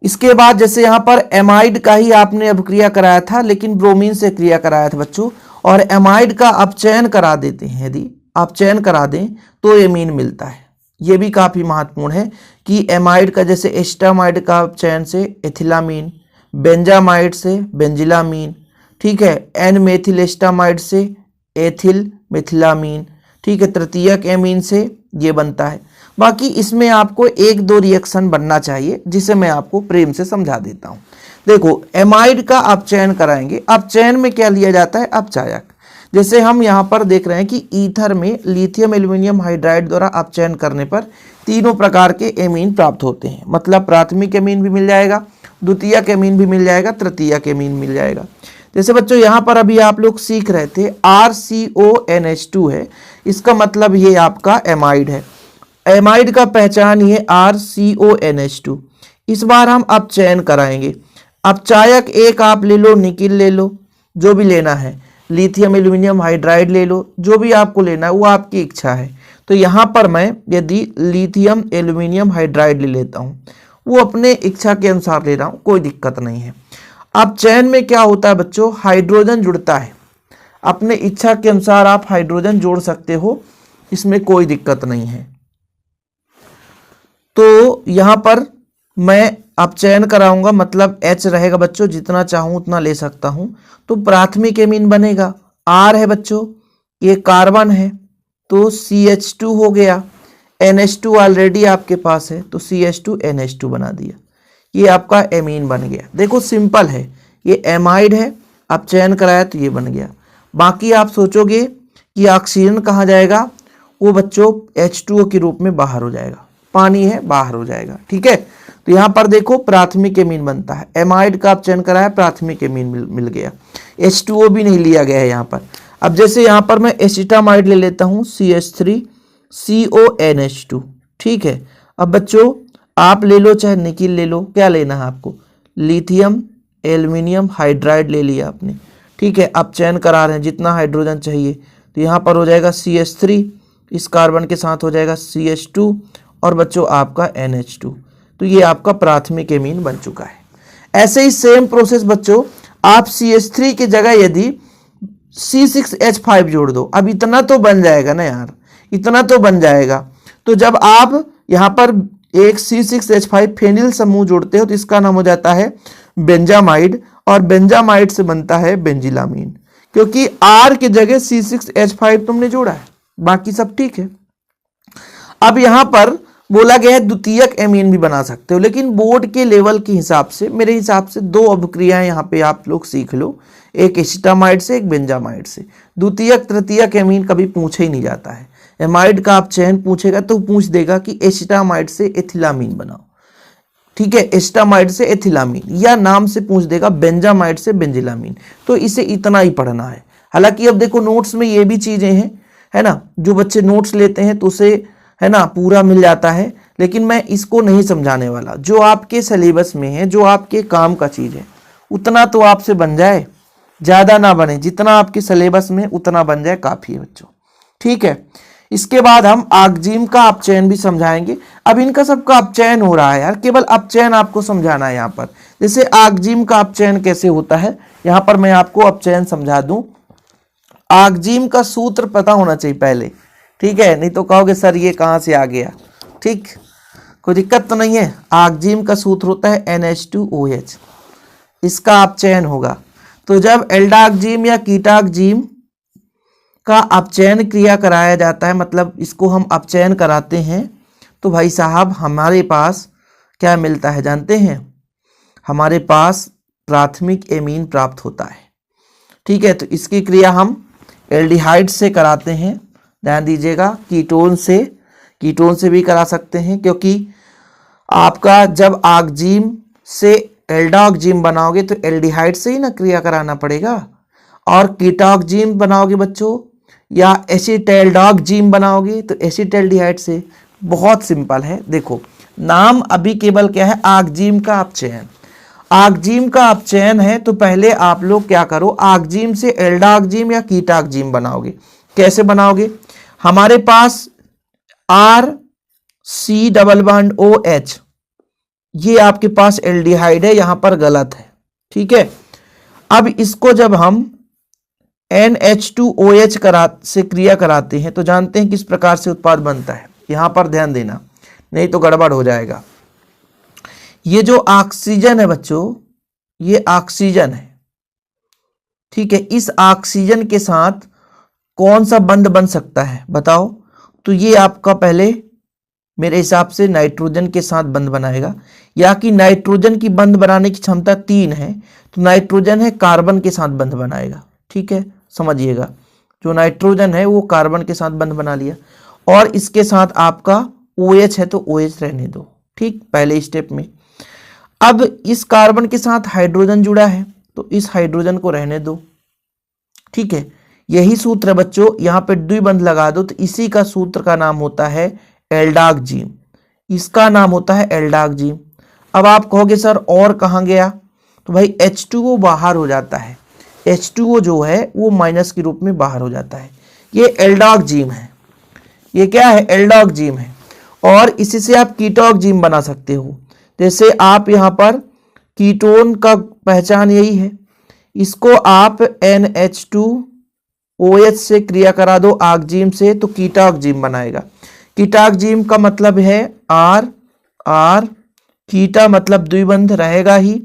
इसके बाद जैसे यहां पर एमाइड का ही आपने अपक्रिया कराया था, लेकिन ब्रोमीन से क्रिया कराया था बच्चों, और एमाइड का अपचयन करा देते हैं, यदि अपचयन करा दें तो एमीन मिलता है। ये भी काफी महत्वपूर्ण है कि एमाइड का जैसे एस्टामाइड का अपचयन से एथिलामीन, बेंजामाइड से बेंजिलामीन, ठीक है, एन मेथिल एस्टामाइड से एथिल मेथिलामीन, ठीक है, तृतीयक एमीन से ये बनता है। बाकी इसमें आपको एक दो रिएक्शन बनना चाहिए, जिसे मैं आपको प्रेम से समझा देता हूं। देखो, एमाइड का अपचयन कराएंगे। अपचयन में क्या लिया जाता है? अपचायक। जैसे हम यहाँ पर देख रहे हैं कि ईथर में लिथियम एल्यूमिनियम हाइड्राइड द्वारा अपचयन करने पर तीनों प्रकार के एमीन प्राप्त होते हैं। मतलब प्राथमिक एमीन भी मिल जाएगा, द्वितीयक एमीन भी मिल जाएगा, तृतीयक एमीन मिल जाएगा। जैसे बच्चों यहाँ पर अभी आप लोग सीख रहे थे RCONH2 है, इसका मतलब ये आपका एमाइड है। एमाइड का पहचान ये RCONH2। इस बार हम अपचयन कराएंगे। अपचायक एक आप ले लो, निकिल ले लो, जो भी लेना है, लिथियम एल्यूमिनियम हाइड्राइड ले लो, जो भी आपको लेना है वो आपकी इच्छा है। तो यहाँ पर मैं यदि लिथियम एल्यूमिनियम हाइड्राइड ले लेता हूँ, वो अपने इच्छा के अनुसार ले रहा हूँ, कोई दिक्कत नहीं है। अपचयन में क्या होता है बच्चों? हाइड्रोजन जुड़ता है। अपने इच्छा के अनुसार आप हाइड्रोजन जोड़ सकते हो, इसमें कोई दिक्कत नहीं है। तो यहाँ पर मैं अपचयन कराऊंगा, मतलब H रहेगा बच्चों, जितना चाहूं उतना ले सकता हूं। तो प्राथमिक एमीन बनेगा, R है बच्चों, ये कार्बन है, तो CH2 हो गया। NH2 ऑलरेडी आपके पास है, तो CH2 NH2 बना दिया, ये आपका एमीन बन गया। देखो सिंपल है, ये एमाइड है, अपचयन कराया तो ये बन गया। बाकी आप सोचोगे कि ऑक्सीजन कहाँ जाएगा, वो बच्चों H2O के रूप में बाहर हो जाएगा, पानी है बाहर हो जाएगा। ठीक है, तो यहां पर देखो प्राथमिक एमीन बनता है, एमाइड का अपचयन कराया, प्राथमिक एमीन मिल गया। H2O भी नहीं लिया गया है यहां पर। अब जैसे यहां पर मैं एसिटामाइड ले लेता हूं, CH3CONH2, ठीक है। अब बच्चों आप ले लो चाहे निकिल ले लो, क्या लेना है आपको? लिथियम एल्यूमिनियम हाइड्राइड ले लिया आपने, ठीक है। अपचयन करा रहे हैं, जितना हाइड्रोजन चाहिए, तो यहाँ पर हो जाएगा CH3, इस कार्बन के साथ हो जाएगा CH2, और बच्चों आपका NH2। तो ये आपका प्राथमिक एमीन बन चुका है। ऐसे ही सेम प्रोसेस बच्चों, आप CH3 की जगह यदि C6H5 जोड़ दो, अब इतना तो बन जाएगा ना यार, इतना तो बन जाएगा। तो जब आप यहाँ पर एक C6H5 फेनिल समूह जोड़ते हो, तो इसका नाम हो जाता है बेंजामाइड, और बेंजामाइड से बनता है बेंजिलामीन, क्योंकि R की जगह C6H5 तुमने जोड़ा है, बाकी सब ठीक है। अब यहां पर बोला गया है द्वितीयक एमीन भी बना सकते हो, लेकिन बोर्ड के लेवल के हिसाब से, मेरे हिसाब से दो अपक्रियाएं यहाँ पे आप लोग सीख लो, एक एसिटामाइड से, एक बेंजामाइड से। द्वितीयक तृतीयक एमीन कभी पूछे ही नहीं जाता है। एमाइड का आप चयन पूछेगा तो पूछ देगा कि एसिटामाइड से एथिलामीन बनाओ, ठीक है, एस्टामाइड से एथिलामीन, या नाम से पूछ देगा बेंजामाइड से बेंजिलामीन। तो इसे इतना ही पढ़ना है। हालांकि अब देखो नोट्स में ये भी चीजें हैं, है ना, जो बच्चे नोट्स लेते हैं तो उसे, है ना, पूरा मिल जाता है, लेकिन मैं इसको नहीं समझाने वाला। जो आपके सिलेबस में है, जो आपके काम का चीज है, उतना तो आपसे बन जाए, ज्यादा ना बने, जितना आपके सिलेबस में उतना बन जाए काफी है बच्चों, ठीक है। इसके बाद हम आगजीम का अपचयन भी समझाएंगे। अब इनका सबका अपचयन हो रहा है यार, केवल अपचयन आपको समझाना है यहाँ पर। जैसे आगजीम का अपचयन कैसे होता है, यहाँ पर मैं आपको अपचयन समझा दूं। आगजीम का सूत्र पता होना चाहिए पहले, ठीक है, नहीं तो कहोगे सर ये कहाँ से आ गया। ठीक, कोई दिक्कत तो नहीं है। आगजीम का सूत्र होता है NH2OH, इसका अपचयन होगा। तो जब एल्डागजीम या कीटागजीम का अपचयन क्रिया कराया जाता है, मतलब इसको हम अपचयन कराते हैं, तो भाई साहब हमारे पास क्या मिलता है जानते हैं? हमारे पास प्राथमिक एमीन प्राप्त होता है, ठीक है। तो इसकी क्रिया हम एल्डिहाइड से कराते हैं, ध्यान दीजिएगा। कीटोन से भी करा सकते हैं, क्योंकि आपका जब आगजीम से एल्डागजीम बनाओगे तो एल्डिहाइड से ही ना क्रिया कराना पड़ेगा, और कीटागजीम बनाओगे बच्चों या एसिटैल्डागजीम बनाओगे तो एसिटैल्डिहाइड से। बहुत सिंपल है। देखो नाम अभी केवल क्या है, आगजीम का अपचयन। आगजीम का अपचयन है तो पहले आप लोग क्या करो, आगजीम से एल्डागजीम या कीटागजीम बनाओगे। कैसे बनाओगे, हमारे पास R C double bond O H, ये आपके पास एल्डिहाइड है, यहां पर गलत है, ठीक है। अब इसको जब हम NH2OH से क्रिया कराते हैं तो जानते हैं किस प्रकार से उत्पाद बनता है, यहां पर ध्यान देना, नहीं तो गड़बड़ हो जाएगा। ये जो ऑक्सीजन है बच्चों, ये ऑक्सीजन है, ठीक है। इस ऑक्सीजन के साथ कौन सा बंध बन सकता है बताओ, तो ये आपका पहले मेरे हिसाब से नाइट्रोजन के साथ बंध बनाएगा, या कि नाइट्रोजन की बंध बनाने की क्षमता 3 है, तो नाइट्रोजन है कार्बन के साथ बंध बनाएगा, ठीक है, समझिएगा। जो नाइट्रोजन है वो कार्बन के साथ बंध बना लिया, और इसके साथ आपका OH है तो OH रहने दो, ठीक, पहले स्टेप में। अब इस कार्बन के साथ हाइड्रोजन जुड़ा है तो इस हाइड्रोजन को रहने दो, ठीक है। यही सूत्र है बच्चों, यहां पे द्विबंध लगा दो, तो इसी का सूत्र का नाम होता है एल्डागजीम, इसका नाम होता है एल्डागजीम। अब आप कहोगे सर और कहां गया, तो भाई H2O बाहर हो जाता है, H2O जो है वो माइनस के रूप में बाहर हो जाता है, ये एल्डागजीम है, ये क्या है, एल्डागजीम है। और इसी से आप कीटोगजीम बना सकते हो, जैसे आप यहां पर कीटोन का पहचान यही है, इसको आप NH2OH से क्रिया करा दो आगजीम से तो कीटागजीम बनाएगा। कीटागजीम का मतलब है आर आर, कीटा मतलब द्विबंध रहेगा ही,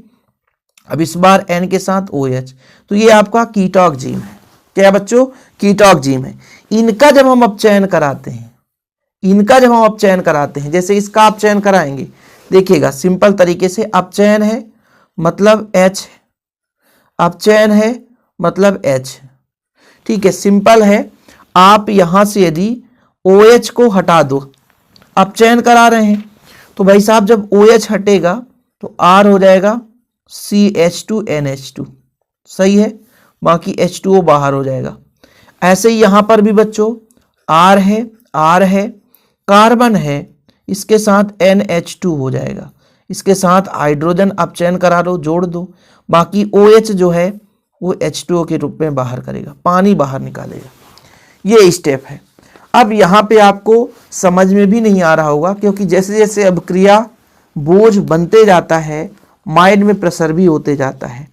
अब इस बार N के साथ OH, तो ये आपका कीटोगजीम है। क्या बच्चों, कीटोगजीम है। इनका जब हम अपचयन कराते हैं, इनका जब हम अपचयन कराते हैं, जैसे इसका अपचयन कराएंगे, देखिएगा सिंपल तरीके से, अपचयन है मतलब H, अपचयन है मतलब H, ठीक है, सिंपल है। आप यहां से यदि OH को हटा दो, अपचयन करा रहे हैं तो भाई साहब जब OH हटेगा तो R हो जाएगा CH2NH2, सही है, बाकी H2O बाहर हो जाएगा। ऐसे ही यहां पर भी बच्चों R है, कार्बन है, इसके साथ NH2 हो जाएगा, इसके साथ हाइड्रोजन अपचयन करा दो, जोड़ दो, बाकी OH जो है वो H2O के रूप में बाहर करेगा, पानी बाहर निकालेगा। ये स्टेप है। अब यहाँ पे आपको समझ में भी नहीं आ रहा होगा, क्योंकि जैसे जैसे अब क्रिया बोझ बनते जाता है, माइंड में प्रेशर भी होते जाता है।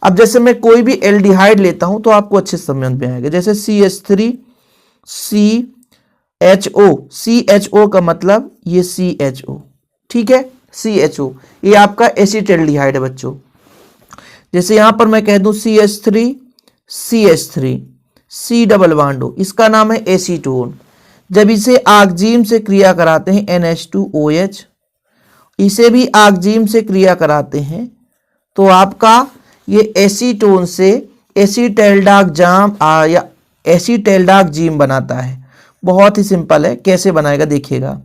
अब जैसे मैं कोई भी एल्डिहाइड लेता हूं तो आपको अच्छे समझ में आएगा, जैसे CH3CHO का मतलब ये CHO, ठीक है, CHO ये आपका एसिटाल्डिहाइड है बच्चों। जैसे यहां पर मैं कह दूं CH3 C double bond O, इसका नाम है एसीटोन। जब इसे आगजीम से क्रिया कराते हैं NH2OH, इसे भी आगजीम से क्रिया कराते हैं तो आपका ये एसीटोन से एसिटाल्डागजीम बनाता है। बहुत ही सिंपल है, कैसे बनाएगा देखिएगा।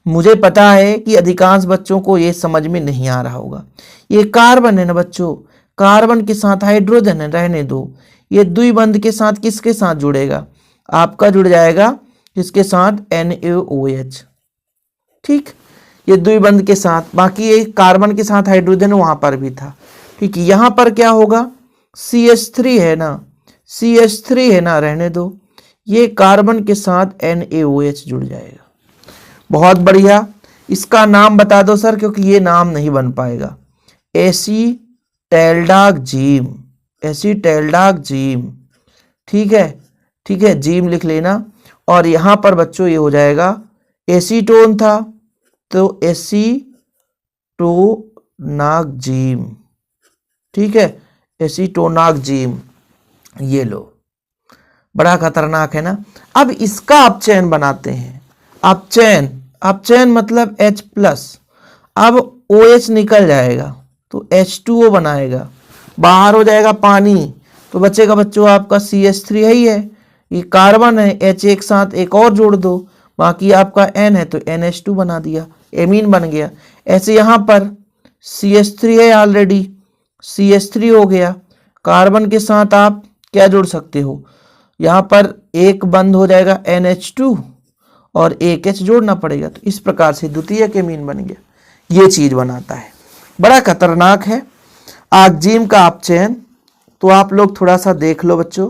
मुझे पता है कि अधिकांश बच्चों को ये समझ में नहीं आ रहा होगा। ये कार्बन है ना बच्चों, कार्बन के साथ हाइड्रोजन है, रहने दो। ये द्विबंध के साथ किसके साथ जुड़ेगा, आपका जुड़ जाएगा किसके साथ, NaOH, ठीक, ये द्विबंध के साथ, बाकी ये कार्बन के साथ हाइड्रोजन वहां पर भी था, ठीक। यहां पर क्या होगा, CH3 है ना, रहने दो, ये कार्बन के साथ NaOH जुड़ जाएगा। बहुत बढ़िया, इसका नाम बता दो सर, क्योंकि ये नाम नहीं बन पाएगा, एसिटाल्डागजीम, ठीक है, जीम लिख लेना। और यहां पर बच्चों ये हो जाएगा, एसीटोन था तो एसीटोनागजीम, ठीक है, एसीटोनागजीम, ये लो, बड़ा खतरनाक है ना। अब इसका अपचयन बनाते हैं, अपचयन मतलब H+, अब OH निकल जाएगा तो H2O बनाएगा, बाहर हो जाएगा पानी, तो बचेगा बच्चों आपका CH3 है ही है, ये कार्बन है, H एक साथ एक और जोड़ दो, बाकी आपका N है तो NH2 बना दिया, एमीन बन गया। ऐसे यहाँ पर CH3 है ऑलरेडी, CH3 हो गया, कार्बन के साथ आप क्या जोड़ सकते हो, यहाँ पर एक बंद हो जाएगा NH2 और एक H जोड़ना पड़ेगा, तो इस प्रकार से द्वितीयक एमीन बन गया। ये चीज बनाता है, बड़ा खतरनाक है। आगजीम का अपचयन, तो आप लोग थोड़ा सा देख लो बच्चों।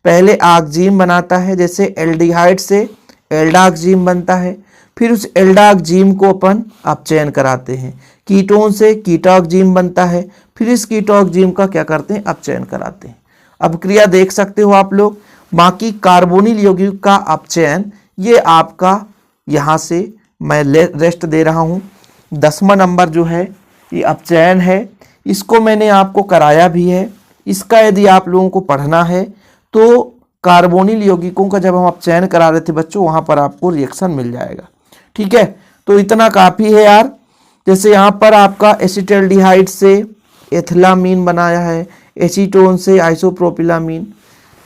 पहले आगजीम बनाता है, जैसे एल्डिहाइड से एल्डागजीम बनता है, फिर उस एल्डागजीम को अपन अपचयन कराते हैं। कीटोन से कीटोगजीम बनता है, फिर इस कीटोगजीम का क्या करते हैं, अपचयन कराते हैं। अब क्रिया देख सकते हो आप लोग। बाकी कार्बोनिल यौगिक का अपचयन ये आपका यहाँ से मैं रेस्ट दे रहा हूँ। 10वां नंबर जो है ये अपचयन है, इसको मैंने आपको कराया भी है। इसका यदि आप लोगों को पढ़ना है तो कार्बोनिल यौगिकों का जब हम अपचयन करा रहे थे बच्चों, वहाँ पर आपको रिएक्शन मिल जाएगा। ठीक है, तो इतना काफ़ी है यार। जैसे यहाँ पर आपका एसिटल्डिहाइड से एथिलामीन बनाया है, एसीटोन से आइसोप्रोपिलामीन।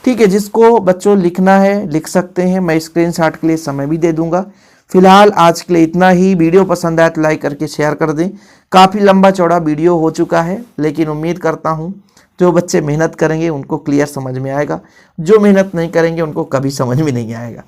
ठीक है, जिसको बच्चों लिखना है लिख सकते हैं, मैं स्क्रीनशॉट के लिए समय भी दे दूंगा। फिलहाल आज के लिए इतना ही। वीडियो पसंद आए तो लाइक करके शेयर कर दें। काफ़ी लंबा चौड़ा वीडियो हो चुका है, लेकिन उम्मीद करता हूँ जो बच्चे मेहनत करेंगे उनको क्लियर समझ में आएगा, जो मेहनत नहीं करेंगे उनको कभी समझ में नहीं आएगा।